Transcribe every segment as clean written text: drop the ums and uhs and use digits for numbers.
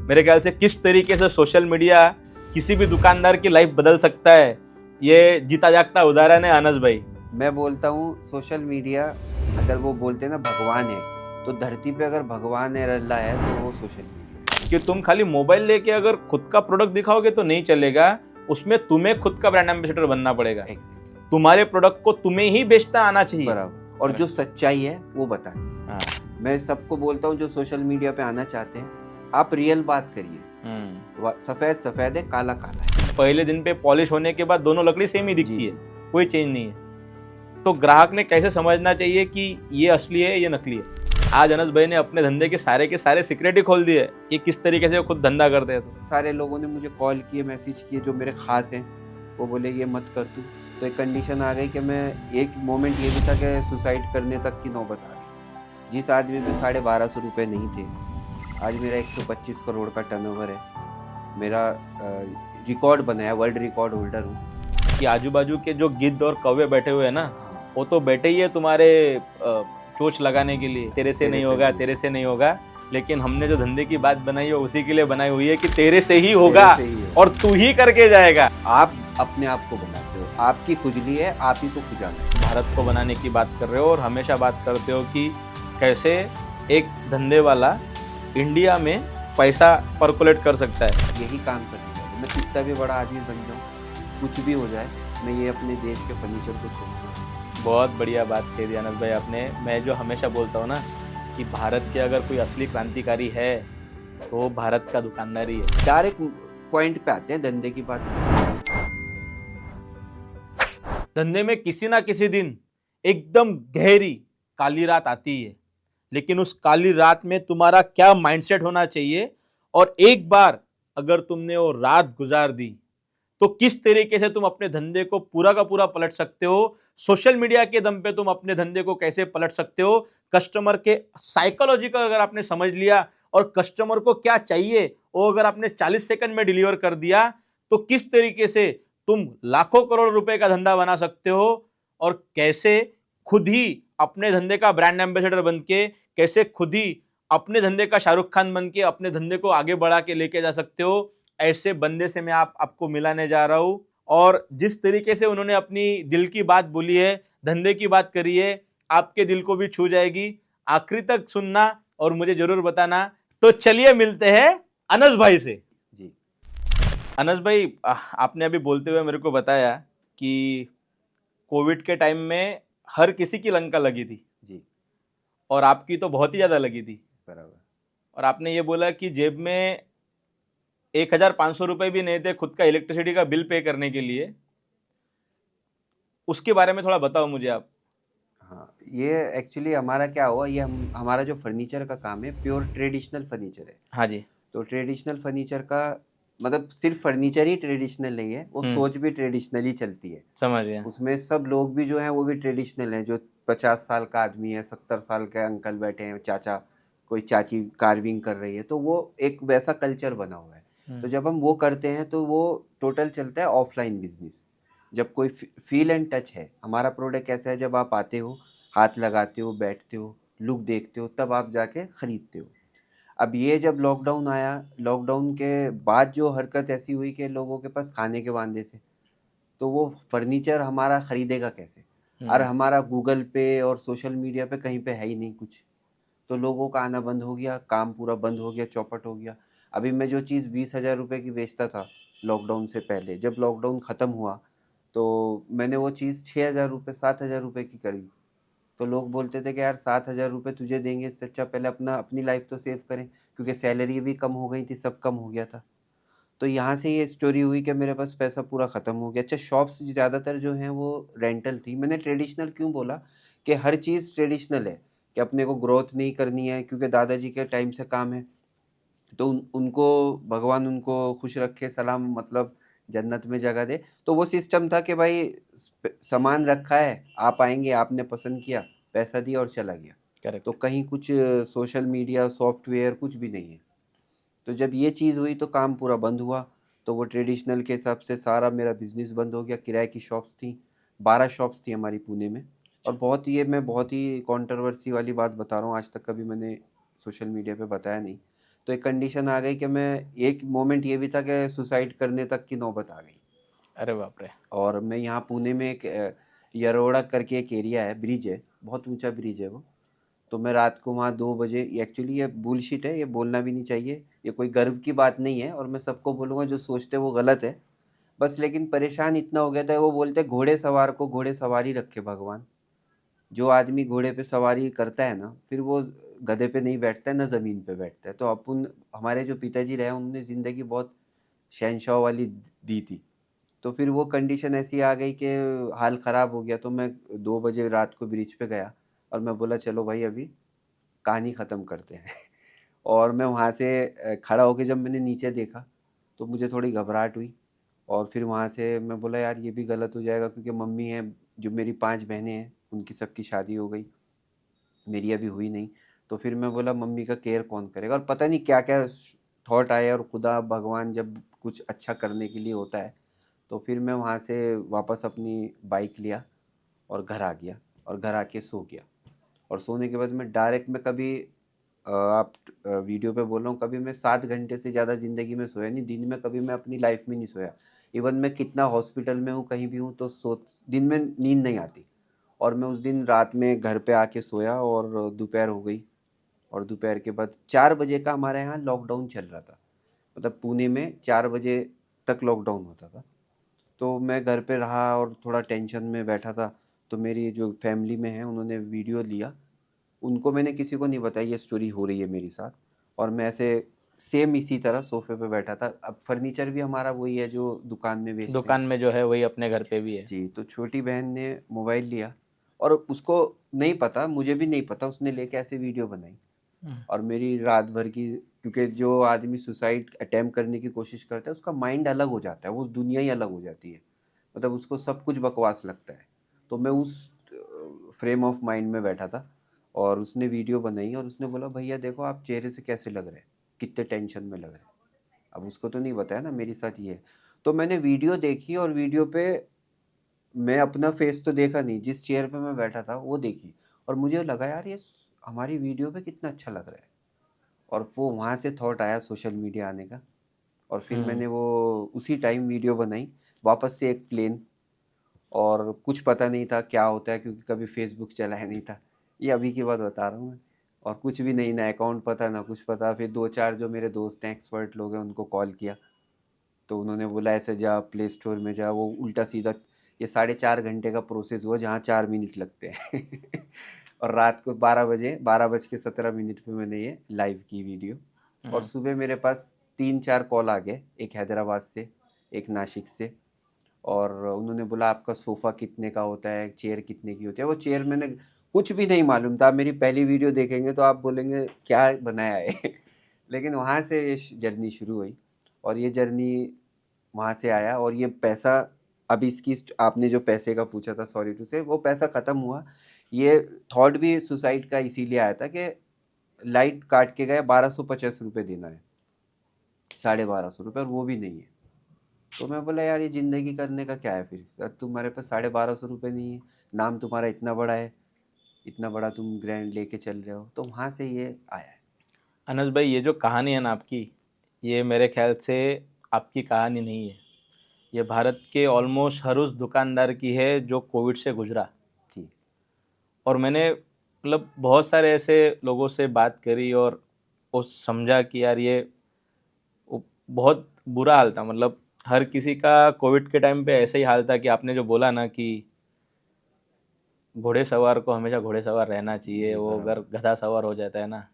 मेरे ख्याल से किस तरीके से सोशल मीडिया किसी भी दुकानदार की लाइफ बदल सकता है, ये जीता जागता उदाहरण है अनस भाई। मैं बोलता हूँ सोशल मीडिया, अगर वो बोलते हैं ना भगवान है, तो धरती पे अगर भगवान है, अल्लाह है, तो वो सोशल मीडिया। कि तुम खाली मोबाइल लेके अगर खुद का प्रोडक्ट दिखाओगे तो नहीं चलेगा, उसमें तुम्हें खुद का ब्रांड एम्बेसडर बनना पड़ेगा। तुम्हारे प्रोडक्ट को तुम्हें ही बेचना आना चाहिए बराबर। और जो सच्चाई है वो बतानी। हाँ। मैं सबको बोलता हूँ जो सोशल मीडिया पे आना चाहते हैं, आप रियल बात करिए। सफेद सफेद है, काला काला है। पहले दिन पे पॉलिश होने के बाद दोनों लकड़ी सेम ही दिखती है, कोई चेंज नहीं है। तो ग्राहक ने कैसे समझना चाहिए कि ये असली है ये नकली है। आज अनस भाई ने अपने धंधे के सारे सीक्रेट ही खोल दिए कि किस तरीके से वो खुद धंधा करते हैं। तो सारे लोगों ने मुझे कॉल किए, मैसेज किए, जो मेरे खास हैं, वो बोले ये मत कर तू। तो एक कंडीशन आ गई कि मैं, एक मोमेंट ये भी था कि सुसाइड करने तक की नौबत आ गई। जिस आदमी में 1250 रुपये नहीं थे, आज मेरा 125 करोड़ का टर्नओवर है। मेरा रिकॉर्ड बनाया, वर्ल्ड रिकॉर्ड होल्डर हूँ। कि आजू बाजू के जो गिद्ध और कौवे बैठे हुए हैं ना, वो तो बैठे ही है तुम्हारे चोच लगाने के लिए, तेरे से नहीं होगा, तेरे से नहीं होगा। लेकिन हमने जो धंधे की बात बनाई है उसी के लिए बनाई हुई है कि तेरे से ही होगा और तू ही करके जाएगा। आप अपने आप को बनाते हो, आपकी खुजली है, आप ही को खुजाना है। भारत को बनाने की बात कर रहे हो और हमेशा बात करते हो कि कैसे एक धंधे वाला इंडिया में पैसा पर्कुलेट कर सकता है। यही काम करने वाला मैं, कितना भी बड़ा आदमी बन जाऊँ, कुछ भी हो जाए, मैं ये अपने देश के फर्नीचर को छोड़ूंगा। बहुत बढ़िया बात कह दी अनस भाई आपने। मैं जो हमेशा बोलता हूँ ना कि भारत के अगर कोई असली क्रांतिकारी है तो वो भारत का दुकानदार ही है। डायरेक्ट पॉइंट पे आते हैं धंधे की बात। धंधे में किसी ना किसी दिन एकदम गहरी काली रात आती है, लेकिन उस काली रात में तुम्हारा क्या माइंडसेट होना चाहिए, और एक बार अगर तुमने वो रात गुजार दी तो किस तरीके से तुम अपने धंधे को पूरा का पूरा पलट सकते हो। सोशल मीडिया के दम पे तुम अपने धंधे को कैसे पलट सकते हो। कस्टमर के साइकोलॉजी को अगर आपने समझ लिया और कस्टमर को क्या चाहिए वो अगर आपने 40 सेकंड में डिलीवर कर दिया, तो किस तरीके से तुम लाखों करोड़ रुपए का धंधा बना सकते हो। और कैसे खुद ही अपने धंधे का ब्रांड एम्बेसडर बन के, कैसे खुद ही अपने धंधे का शाहरुख खान बन के अपने धंधे को आगे बढ़ा के लेके जा सकते हो। ऐसे बंदे से मैं आपको मिलाने जा रहा हूं। और जिस तरीके से उन्होंने अपनी दिल की बात बोली है, धंधे की बात करी है, आपके दिल को भी छू जाएगी। आखिरी तक सुनना और मुझे जरूर बताना। तो चलिए मिलते हैं अनस भाई से। जी अनस भाई, आपने अभी बोलते हुए मेरे को बताया कि कोविड के टाइम में हर किसी की लंका लगी थी जी, और आपकी तो बहुत ही ज्यादा लगी थी। बराबर। और आपने ये बोला कि जेब में 1,500 रुपए भी नहीं थे खुद का इलेक्ट्रिसिटी का बिल पे करने के लिए। उसके बारे में थोड़ा बताओ मुझे आप। हाँ, ये एक्चुअली हमारा क्या हुआ, ये हमारा जो फर्नीचर का काम है प्योर ट्रेडिशनल फर्नीचर है। हाँ जी। तो ट्रेडिशनल फर्नीचर का मतलब सिर्फ फर्नीचर ही ट्रेडिशनल नहीं है, वो सोच भी ट्रेडिशनल ही चलती है। समझ गया। उसमें सब लोग भी जो हैं वो भी ट्रेडिशनल हैं। जो 50 साल का आदमी है, 70 साल के अंकल बैठे हैं, चाचा, कोई चाची कार्विंग कर रही है, तो वो एक वैसा कल्चर बना हुआ है। तो जब हम वो करते हैं तो वो टोटल चलता है ऑफलाइन बिजनेस। जब कोई फील एंड टच है, हमारा प्रोडक्ट कैसा है, जब आप आते हो, हाथ लगाते हो, बैठते हो, लुक देखते हो, तब आप जाके ख़रीदते हो। अब ये जब लॉकडाउन आया, लॉकडाउन के बाद जो हरकत ऐसी हुई कि लोगों के पास खाने के वांदे थे, तो वो फर्नीचर हमारा ख़रीदेगा कैसे। और हमारा गूगल पे और सोशल मीडिया पे कहीं पे है ही नहीं कुछ, तो लोगों का आना बंद हो गया, काम पूरा बंद हो गया, चौपट हो गया। अभी मैं जो चीज़ 20,000 रुपये की बेचता था लॉकडाउन से पहले, जब लॉकडाउन ख़त्म हुआ तो मैंने वो चीज़ 6,000 रुपये, 7,000 रुपये की करी। तो लोग बोलते थे कि यार 7,000 रुपये तुझे देंगे, इससे अच्छा पहले अपनी लाइफ तो सेव करें, क्योंकि सैलरी भी कम हो गई थी, सब कम हो गया था। तो यहाँ से ये स्टोरी हुई कि मेरे पास पैसा पूरा ख़त्म हो गया। अच्छा, शॉप्स ज़्यादातर जो हैं वो रेंटल थी। मैंने ट्रेडिशनल क्यों बोला कि हर चीज़ ट्रेडिशनल है, कि अपने को ग्रोथ नहीं करनी है, क्योंकि दादाजी के टाइम से काम है। तो उनको भगवान उनको खुश रखे, सलाम, मतलब जन्नत में जगह दे। तो वो सिस्टम था कि भाई सामान रखा है, आप आएंगे, आपने पसंद किया, पैसा दिया और चला गया। करेक्ट। तो कहीं कुछ सोशल मीडिया सॉफ्टवेयर कुछ भी नहीं है। तो जब ये चीज़ हुई तो काम पूरा बंद हुआ। तो वो ट्रेडिशनल के हिसाब से सारा मेरा बिजनेस बंद हो गया। किराए की शॉप्स थी, 12 शॉप्स थी हमारी पुणे में। और मैं बहुत ही कंट्रोवर्सी वाली बात बता रहा हूँ, आज तक कभी मैंने सोशल मीडिया पे बताया नहीं। तो एक कंडीशन आ गई कि मैं, एक मोमेंट ये भी था कि सुसाइड करने तक की नौबत आ गई। अरे बाप रे। और मैं यहाँ पुणे में एक यरोड़ा करके एक एरिया है, ब्रिज है, बहुत ऊंचा ब्रिज है वो। तो मैं रात को वहाँ 2 बजे, एक्चुअली ये बुलशिट है, ये बोलना भी नहीं चाहिए, ये कोई गर्व की बात नहीं है, और मैं सबको बोलूँगा जो सोचते वो गलत है बस। लेकिन परेशान इतना हो गया था, वो बोलते घोड़े सवार को घोड़े सवारी रखे भगवान। जो आदमी घोड़े पे सवारी करता है ना, फिर वो गधे पे नहीं बैठता है ना ज़मीन पे बैठता है। तो अपन, हमारे जो पिताजी रहे उन्होंने ज़िंदगी बहुत शहनशाह वाली दी थी। तो फिर वो कंडीशन ऐसी आ गई कि हाल ख़राब हो गया। तो मैं 2 बजे रात को ब्रिज पे गया और मैं बोला चलो भाई अभी कहानी ख़त्म करते हैं। और मैं वहाँ से खड़ा होके जब मैंने नीचे देखा तो मुझे थोड़ी घबराहट हुई। और फिर वहाँ से मैं बोला यार ये भी गलत हो जाएगा, क्योंकि मम्मी है, जो मेरी 5 बहनें हैं उनकी सबकी शादी हो गई, मेरी अभी हुई नहीं। तो फिर मैं बोला मम्मी का केयर कौन करेगा, और पता नहीं क्या क्या थॉट आए। और खुदा भगवान जब कुछ अच्छा करने के लिए होता है, तो फिर मैं वहाँ से वापस अपनी बाइक लिया और घर आ गया, और घर आके सो गया। और सोने के बाद मैं डायरेक्ट, मैं कभी आप वीडियो पे बोल रहा हूँ, कभी मैं 7 घंटे से ज़्यादा ज़िंदगी में सोया नहीं, दिन में कभी मैं अपनी लाइफ में नहीं सोया। इवन मैं कितना हॉस्पिटल में हूँ, कहीं भी हूँ, तो दिन में नींद नहीं आती। और मैं उस दिन रात में घर पे आके सोया और दोपहर हो गई। और दोपहर के बाद 4 बजे का हमारे यहाँ लॉकडाउन चल रहा था, मतलब पुणे में 4 बजे तक लॉकडाउन होता था। तो मैं घर पे रहा और थोड़ा टेंशन में बैठा था। तो मेरी जो फैमिली में है उन्होंने वीडियो लिया, उनको मैंने किसी को नहीं बताया ये स्टोरी हो रही है मेरे साथ। और मैं ऐसे सेम इसी तरह सोफे पे बैठा था। अब फर्नीचर भी हमारा वही है जो दुकान में बेचते दुकान हैं में जो है वही अपने घर पे भी है। जी। तो छोटी बहन ने मोबाइल लिया, और उसको नहीं पता, मुझे भी नहीं पता, उसने लेके ऐसे वीडियो बनाई। और मेरी रात भर की, क्योंकि जो आदमी सुसाइड अटेम्प्ट करने की कोशिश करता है उसका माइंड अलग हो जाता है, वो दुनिया ही अलग हो जाती है, मतलब उसको सब कुछ बकवास लगता है। तो मैं उस फ्रेम ऑफ माइंड में बैठा था, और उसने वीडियो बनाई और उसने बोला भैया देखो आप चेहरे से कैसे लग रहे हैं, कितने टेंशन में लग रहे हैं। अब उसको तो नहीं बताया ना मेरे साथ ये है। तो मैंने वीडियो देखी, और वीडियो पे मैं अपना फेस तो देखा नहीं, जिस चेयर पे मैं बैठा था वो देखी। और मुझे लगा यार ये हमारी वीडियो पे कितना अच्छा लग रहा है। और वो वहाँ से थॉट आया सोशल मीडिया आने का। और फिर मैंने वो उसी टाइम वीडियो बनाई, वापस से एक प्लेन। और कुछ पता नहीं था क्या होता है, क्योंकि कभी फेसबुक चलाया नहीं था, ये अभी की बात बता रहा हूँ मैं। और कुछ भी नहीं, ना अकाउंट पता ना कुछ पता। फिर 2-4 जो मेरे दोस्त हैं एक्सपर्ट लोग हैं उनको कॉल किया, तो उन्होंने बोला ऐसे जा प्ले स्टोर में जा, वो उल्टा सीधा, ये 4.5 घंटे का प्रोसेस हुआ जहाँ 4 मिनट लगते हैं। और रात को 12 बजे 12:17 पे मैंने ये लाइव की वीडियो। और सुबह मेरे पास 3-4 कॉल आ गए, एक हैदराबाद से, एक नासिक से। और उन्होंने बोला आपका सोफ़ा कितने का होता है, चेयर कितने की होती है। वो चेयर मैंने कुछ भी नहीं मालूम था, आप मेरी पहली वीडियो देखेंगे तो आप बोलेंगे क्या बनाया है। लेकिन वहाँ से ये जर्नी शुरू हुई, और ये जर्नी वहाँ से आया। और ये पैसा, अब इसकी आपने जो पैसे का पूछा था, सॉरी टू से, वो पैसा ख़त्म हुआ। ये थॉट भी सुसाइड का इसीलिए आया था कि लाइट काट के गए, 1250 रुपये देना है, 1250 रुपये, और वो भी नहीं है। तो मैं बोला यार ये ज़िंदगी करने का क्या है फिर, तुम्हारे पास 1250 रुपये नहीं है, नाम तुम्हारा इतना बड़ा है, इतना बड़ा तुम ग्रैंड लेके चल रहे हो। तो वहाँ से ये आया है। अनस भाई, ये जो कहानी है ना आपकी, ये मेरे ख्याल से आपकी कहानी नहीं है, ये भारत के ऑलमोस्ट हर उस दुकानदार की है जो कोविड से गुजरा। जी और मैंने मतलब बहुत सारे ऐसे लोगों से बात करी और वो समझा कि यार ये बहुत बुरा हाल था। मतलब हर किसी का कोविड के टाइम पे ऐसे ही हाल था कि आपने जो बोला ना कि घोड़े सवार को हमेशा घोड़े सवार रहना चाहिए, जी वो अगर बराबर, गधा सवार हो जाता है ना तो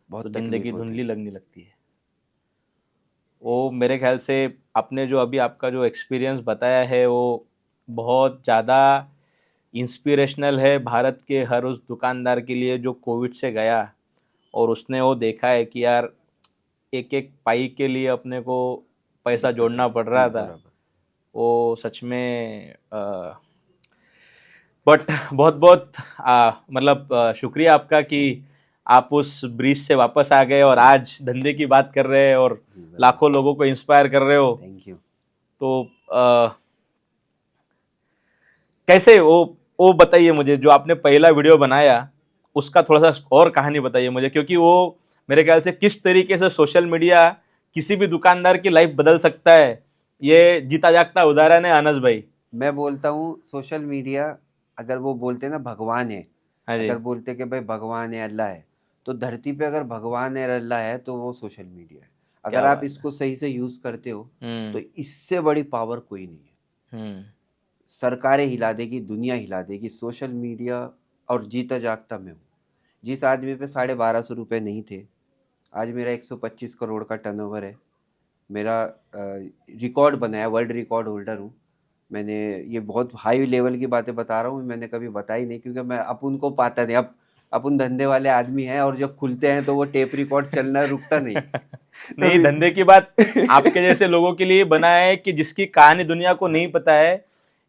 बहुत ज़िंदगी तकलीफ होती धुंधली है। लगने लगती है। वो मेरे ख्याल से आपने जो अभी आपका जो एक्सपीरियंस बताया है वो बहुत ज़्यादा इंस्पिरेशनल है भारत के हर उस दुकानदार के लिए जो कोविड से गया और उसने वो देखा है कि यार एक एक पाई के लिए अपने को पैसा दिक्कत जोड़ना होती पड़ जी रहा था। बराबर। वो सच में बट बहुत बहुत मतलब शुक्रिया आपका कि आप उस ब्रिज से वापस आ गए और जी आज धंधे की बात कर रहे हैं और जी लाखों बराबर। लोगों को इंस्पायर कर रहे हो। Thank you. तो कैसे वो बताइए मुझे, जो आपने पहला वीडियो बनाया उसका थोड़ा सा और कहानी बताइए मुझे, क्योंकि वो मेरे ख्याल से किस तरीके से सोशल मीडिया किसी भी दुकानदार की लाइफ बदल सकता है, ये जीता जागता उदाहरण है अनस भाई। मैं बोलता हूँ सोशल मीडिया, अगर वो बोलते हैं ना भगवान है, हाँ जी। अगर बोलते कि भाई भगवान है, अल्लाह है, तो धरती पे अगर भगवान है अल्लाह है तो वो सोशल मीडिया है। क्या अगर आप बात है। इसको सही से यूज करते हो तो हम्म। इससे बड़ी पावर कोई नहीं है। हम्म। सरकारें हिला देगी, दुनिया हिला देगी, सोशल मीडिया। और जीता जागता मैं हूँ। जिस आदमी पे 1250 रुपये नहीं थे, आज मेरा 125 करोड़ का टर्नओवर है। मेरा रिकॉर्ड बनाया, वर्ल्ड रिकॉर्ड होल्डर हूँ। मैंने ये बहुत हाई लेवल की बातें बता रहा हूँ, मैंने कभी बताई नहीं, क्योंकि मैं अपन को पाता नहीं। अब अपन धंधे वाले आदमी हैं, और जब खुलते हैं तो वो टेप रिकॉर्ड चलना रुकता नहीं। नहीं, धंधे की बात आपके जैसे लोगों के लिए बना है कि जिसकी कहानी दुनिया को नहीं पता है।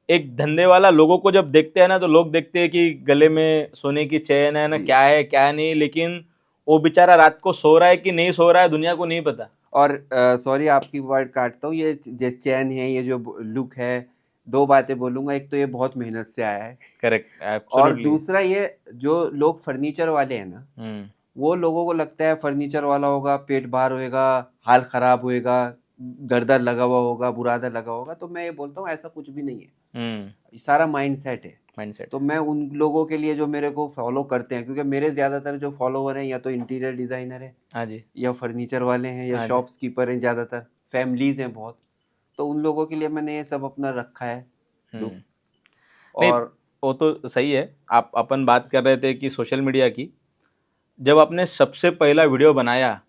एक धंधे वाला लोगों को जब देखते हैं ना, तो लोग देखते हैं कि गले में सोने की चेन है ना, जी। क्या है क्या नहीं, लेकिन वो बेचारा रात को सो रहा है कि नहीं सो रहा है, दुनिया को नहीं पता। और सॉरी आपकी वर्ड काटता हूँ, ये जैसे चैन है, ये जो लुक है, दो बातें बोलूंगा। एक तो ये बहुत मेहनत से आया है, करेक्ट, और एब्सोल्युटली। दूसरा ये जो लोग फर्नीचर वाले हैं ना, वो लोगों को लगता है फर्नीचर वाला होगा पेट बाहर होएगा, हाल खराब होएगा, गर्दन लगा हुआ होगा, बुरादा लगा होगा। तो मैं ये बोलता हूँ ऐसा कुछ भी नहीं है, ये सारा माइंड सेट है। माइंडसेट। तो मैं उन लोगों के लिए जो मेरे को फॉलो करते हैं, क्योंकि मेरे ज़्यादातर जो फॉलोवर हैं या तो इंटीरियर डिज़ाइनर है, हाँ जी। या फर्नीचर वाले हैं, या हाँ जी। शॉप्स कीपर हैं, ज़्यादातर फैमिलीज हैं बहुत। तो उन लोगों के लिए मैंने ये सब अपना रखा है लुक। नहीं, और वो तो सही है। आप अपन बात कर रहे थे कि सोशल मीडिया की, जब आपने सबसे पहला वीडियो बनाया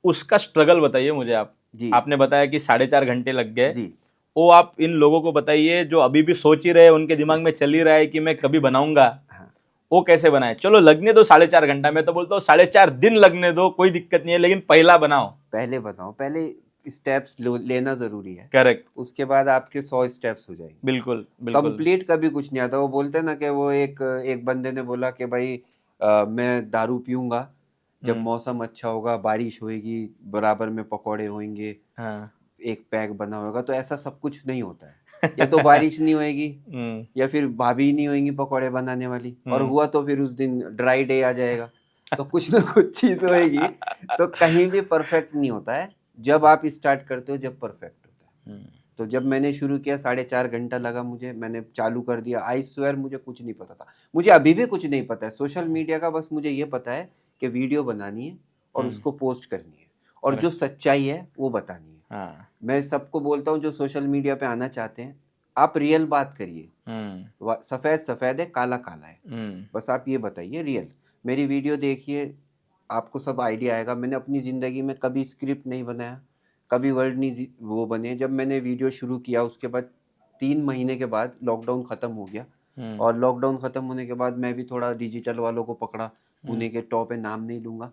उसका स्ट्रगल बताइए मुझे आप। जी आपने बताया कि 4.5 घंटे लग गए। जी वो आप इन लोगों को बताइए जो अभी भी सोच ही रहे, उनके दिमाग में चल ही रहा है कि मैं कभी बनाऊंगा, हाँ, वो कैसे बनाए। चलो लगने दो 4.5 घंटा, मैं तो बोलता हूँ 4.5 दिन लगने दो, कोई दिक्कत नहीं है, लेकिन पहला बनाओ। पहले बताओ, पहले स्टेप्स लेना ज़रूरी है। करेक्ट। उसके बाद आपके 100 स्टेप्स हो जाएंगे। बिल्कुल बिल्कुल। कंप्लीट कभी कुछ नहीं आता। वो बोलते हैं ना कि वो एक बंदे ने बोला कि भाई मैं दारू पीऊंगा जब मौसम अच्छा होगा, बारिश होएगी, बराबर में पकौड़े होंगे, हाँ। एक पैक बना होगा। तो ऐसा सब कुछ नहीं होता है। या तो बारिश नहीं होएगी, या फिर भाभी नहीं होंगी पकौड़े बनाने वाली, और हुआ तो फिर उस दिन ड्राई डे आ जाएगा। तो कुछ ना कुछ चीज़ होएगी। तो कहीं भी परफेक्ट नहीं होता है। जब आप स्टार्ट करते हो जब परफेक्ट होता है। तो जब मैंने शुरू किया 4.5 घंटा लगा मुझे, मैंने चालू कर दिया। आई स्वेयर मुझे कुछ नहीं पता था, मुझे अभी भी कुछ नहीं पता है सोशल मीडिया का। बस मुझे ये पता है कि वीडियो बनानी है और उसको पोस्ट करनी है, और जो सच्चाई है वो बतानी है। हाँ। मैं सबको बोलता हूँ जो सोशल मीडिया पे आना चाहते हैं, आप रियल बात करिए। सफ़ेद सफ़ेद है, काला काला है, बस आप ये बताइए रियल। मेरी वीडियो देखिए, आपको सब आइडिया आएगा। मैंने अपनी ज़िंदगी में कभी स्क्रिप्ट नहीं बनाया, कभी वर्ड नहीं वो बने। जब मैंने वीडियो शुरू किया उसके बाद 3 महीने के बाद लॉकडाउन ख़त्म हो गया, और लॉकडाउन ख़त्म होने के बाद मैं भी थोड़ा डिजिटल वालों को पकड़ा। पुणे के टॉप है, नाम नहीं लूँगा।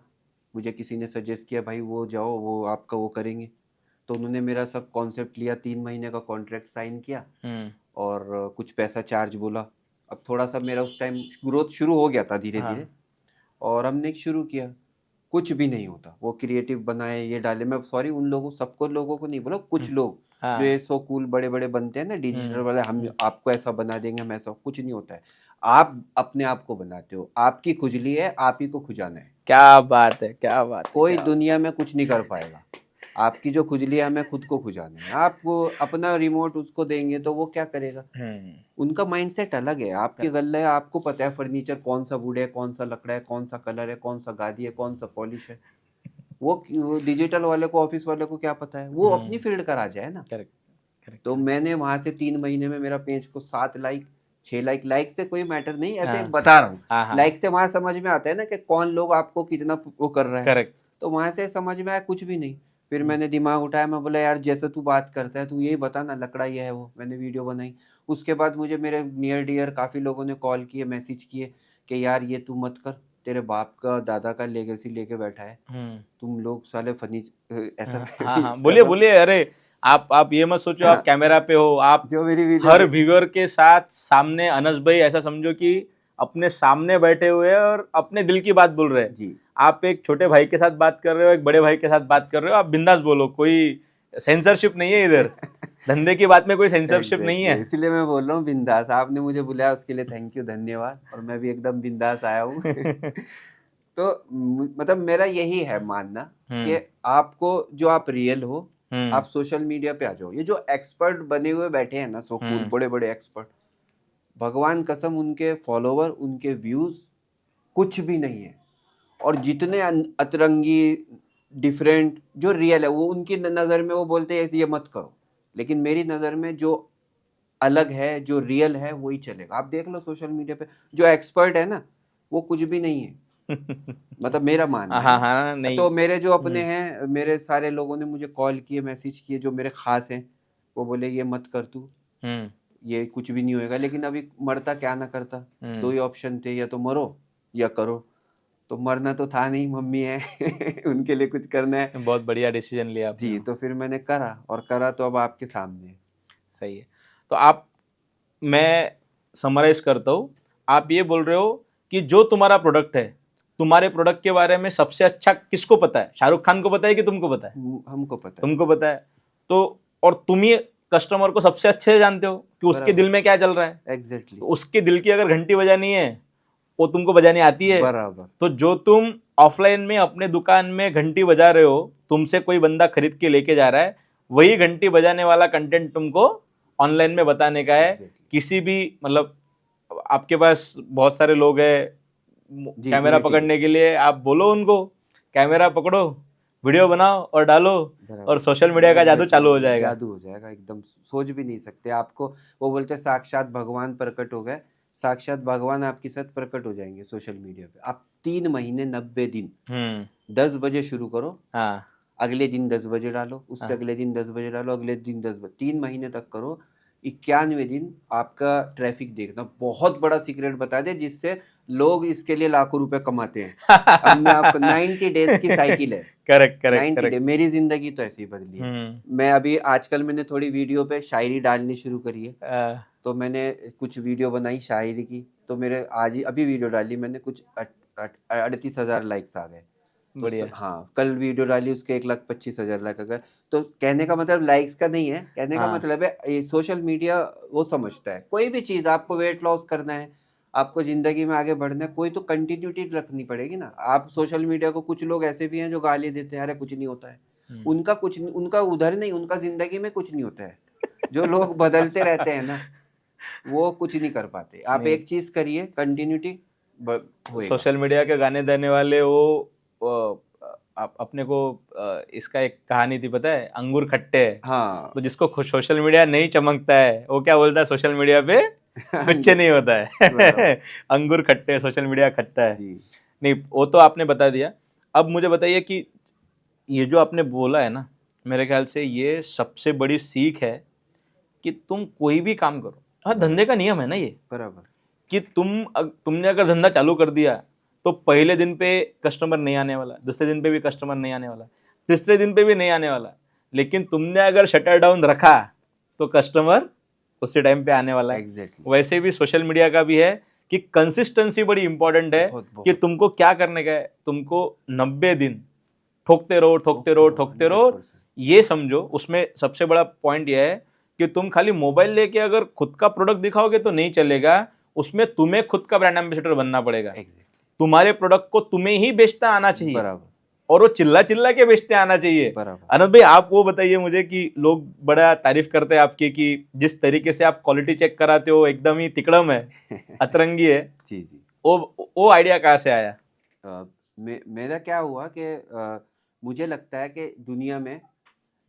मुझे किसी ने सजेस्ट किया, भाई वो जाओ, वो आपका वो करेंगे। तो उन्होंने मेरा सब कॉन्सेप्ट लिया, 3 महीने का कॉन्ट्रैक्ट साइन किया, और कुछ पैसा चार्ज बोला। अब थोड़ा सा मेरा उस टाइम ग्रोथ शुरू हो गया था धीरे धीरे, और हमने शुरू किया। कुछ भी नहीं होता, वो क्रिएटिव बनाए, ये डाले। मैं सॉरी उन लोगों सबको लोगों को नहीं बोला, कुछ लोग जो ये सो कूल बड़े बड़े बनते हैं ना डिजिटल वाले, हम आपको ऐसा बना देंगे, हम ऐसा। कुछ नहीं होता है। आप अपने आप को बनाते हो, आपकी खुजली है, आप ही को खुजाना है। क्या बात है, क्या बात है। कोई दुनिया में कुछ नहीं कर पाएगा। आपकी जो खुजली है, हमें खुद को खुजाना है। आपको अपना रिमोट उसको देंगे तो वो क्या करेगा। उनका माइंडसेट अलग है, आपके गले है। आपको पता है फर्नीचर कौन सा वुड है, कौन सा लकड़ा है, कौन सा कलर है, कौन सा गादी है, कौन सा पॉलिश है। वो डिजिटल वाले को, ऑफिस वाले को क्या पता है। वो अपनी फील्ड का राजा है ना। तो मैंने वहां से 3 महीने में मेरा पेज को 7 लाइक 6 लाइक से कोई मैटर नहीं, ऐसे बता रहा हूँ। लाइक से वहां समझ में आता है ना कि कौन लोग आपको कितना वो कर रहा है। तो वहां से समझ में आया कुछ भी नहीं। फिर मैंने दिमाग उठाया, मैं बोला यार जैसे तू बात करता है तू यही बता ना, लकड़ा ये है वो। मैंने वीडियो बनाई। उसके बाद मुझे मेरे नियर डियर काफ़ी लोगों ने कॉल किए, मैसेज किए कि यार ये तू मत कर, तेरे बाप का दादा का लेगेसी लेके बैठा है, तुम लोग साले फर्नीचर ऐसा। हाँ, बोलिए बोलिए। अरे आप ये मत सोचो आप कैमरा पे हो। आप जो मेरी हर व्यूअर के साथ सामने अनस भाई ऐसा समझो कि अपने सामने बैठे हुए हैं और अपने दिल की बात बोल रहे हैं जी। आप एक छोटे भाई के साथ बात कर रहे हो, एक बड़े भाई के साथ बात कर रहे हो। आप बिंदास बोलो, कोई सेंसरशिप नहीं है इधर। धंधे की बात में कोई सेंसरशिप नहीं है। इसलिए मैं बोल रहा हूँ बिंदास। आपने मुझे बुलाया उसके लिए थैंक यू, धन्यवाद। और मैं भी एकदम बिंदास आया हूँ। तो मतलब मेरा यही है मानना कि हम्म आपको जो आप रियल हो, हम्म आप सोशल मीडिया पे आ जाओ। ये जो एक्सपर्ट बने हुए बैठे हैं ना, सो कूल, हम्म बड़े बड़े एक्सपर्ट, भगवान कसम उनके फॉलोवर, उनके व्यूज कुछ भी नहीं है। और जितने अतरंगी डिफरेंट जो रियल है, वो उनकी नज़र में वो बोलते हैं ये मत करो, लेकिन मेरी नज़र में जो अलग है, जो रियल है, वही चलेगा। आप देख लो सोशल मीडिया पे जो एक्सपर्ट है ना, वो कुछ भी नहीं है, मतलब मेरा मानना हाँ है। हाँ नहीं। तो मेरे जो अपने हैं, मेरे सारे लोगों ने मुझे कॉल किए, मैसेज किए, जो मेरे खास हैं, वो बोले ये मत कर तू, हम्म ये कुछ भी नहीं होएगा। लेकिन अभी मरता क्या ना करता, दो ही ऑप्शन थे, या तो मरो या करो। तो मरना तो था नहीं, मम्मी है उनके लिए कुछ करना है। बहुत बढ़िया डिसीजन लिया आपने। जी, तो फिर मैंने करा, और करा तो अब आपके सामने है। सही है। तो आप, मैं समराइज करता हूँ, आप ये बोल रहे हो कि जो तुम्हारा प्रोडक्ट है, तुम्हारे प्रोडक्ट के बारे में सबसे अच्छा किसको पता है? शाहरुख खान को पता है कि तुमको पता है? हमको पता है। तुमको पता है। तो और तुम ही कस्टमर को सबसे अच्छे से जानते हो कि उसके बराबर। दिल में क्या चल रहा है। एग्जैक्टली। तो उसके दिल की अगर घंटी बजानी है, वो तुमको बजानी आती है। बराबर। तो जो तुम ऑफलाइन में अपने दुकान में घंटी बजा रहे हो, तुमसे कोई बंदा खरीद के लेके जा रहा है, वही घंटी बजाने वाला कंटेंट तुमको ऑनलाइन में बताने का है। Exactly. किसी भी, मतलब आपके पास बहुत सारे लोग हैं जी, कैमरा पूरी पकड़ने के लिए, आप बोलो उनको कैमरा पकड़ो, वीडियो बनाओ और डालो, बराबर। और सोशल मीडिया का जादू चालू हो जाएगा। जादू हो जाएगा एकदम, सोच भी नहीं सकते आपको। वो बोलते हैं साक्षात भगवान प्रकट हो गए, साक्षात भगवान आपके साथ प्रकट हो जाएंगे सोशल मीडिया पे। आप 3 महीने 90 दिन 10 बजे शुरू करो, हाँ अगले दिन 10 बजे डालो, उससे हाँ। अगले दिन 10 बजे डालो, अगले दिन 10 बजे, 3 महीने तक करो। 91वें दिन आपका ट्रैफिक देखना। बहुत बड़ा सीक्रेट बता दे, जिससे लोग इसके लिए लाखों रुपए कमाते हैं। अब मैं आपको 90 डेज की साइकिल है। Correct correct 90 day, correct. मेरी जिंदगी तो ऐसी ही बदली है। मैं अभी आजकल मैंने थोड़ी वीडियो पे शायरी डालनी शुरू करी है, तो मैंने कुछ वीडियो बनाई शायरी की, तो मेरे आज ही अभी वीडियो डाली मैंने, कुछ 38,000 लाइक्स आ गए। तो बढ़िया। हाँ, कल वीडियो डाली, उसके 1,25,000 लाइक आ गए। तो कहने का मतलब लाइक्स का नहीं है, कहने का हाँ। मतलब है ये सोशल मीडिया वो समझता है। कोई भी चीज़, आपको वेट लॉस करना है, आपको जिंदगी में आगे बढ़ना है, कोई तो कंटिन्यूटी रखनी पड़ेगी ना। आप सोशल मीडिया को, कुछ लोग ऐसे भी हैं जो गाली देते हैं, अरे कुछ नहीं होता है, उनका कुछ नहीं, उनका उधर नहीं, उनका जिंदगी में कुछ नहीं होता है। जो लोग बदलते रहते हैं ना, वो कुछ नहीं कर पाते। आप नहीं। एक चीज करिए, कंटिन्यूटी होएगा। सोशल मीडिया के गाने देने वाले वो अपने को इसका एक कहानी थी पता है, अंगूर खट्टे है। हाँ। तो जिसको सोशल मीडिया नहीं चमकता है, वो क्या बोलता है सोशल मीडिया पे कुछ नहीं होता है। अंगूर खट्टे है, सोशल मीडिया खट्टा है। जी। नहीं, वो तो आपने बता दिया। अब मुझे बताइए कि ये जो आपने बोला है ना, मेरे ख्याल से ये सबसे बड़ी सीख है कि तुम कोई भी काम करो। हाँ, धंधे का नियम है ना ये, बराबर। कि तुमने अगर धंधा चालू कर दिया, तो पहले दिन पे कस्टमर नहीं आने वाला, दूसरे दिन पे भी कस्टमर नहीं आने वाला, तीसरे दिन पे भी नहीं आने वाला। लेकिन तुमने अगर शटर डाउन रखा, तो कस्टमर उसी टाइम पे आने वाला है। एग्जैक्टली। वैसे भी सोशल मीडिया का भी है कि कंसिस्टेंसी बड़ी इंपॉर्टेंट है। बहुत कि बहुत तुमको क्या करने का है, तुमको 90 दिन ठोकते रहो ठोकते रहो ठोकते रहो। 100%। ये समझो, उसमें सबसे बड़ा पॉइंट यह है कि तुम खाली मोबाइल लेके अगर खुद का प्रोडक्ट दिखाओगे तो नहीं चलेगा, उसमें तुम्हें खुद का ब्रांड एम्बेसडर बनना पड़ेगा। एग्जैक्टली। तुम्हारे प्रोडक्ट को तुम्हें ही बेचता आना चाहिए, बराबर। और वो चिल्ला चिल्ला के बेचते आना चाहिए। बराबर। अनंत भाई, आप वो बताइए मुझे कि लोग बड़ा तारीफ करते हैं आपकी कि जिस तरीके से आप क्वालिटी चेक कराते हो, एकदम ही तिकड़म है, अतरंगी है। जी जी। वो आइडिया कहाँ से आया? मेरा क्या हुआ कि मुझे लगता है कि दुनिया में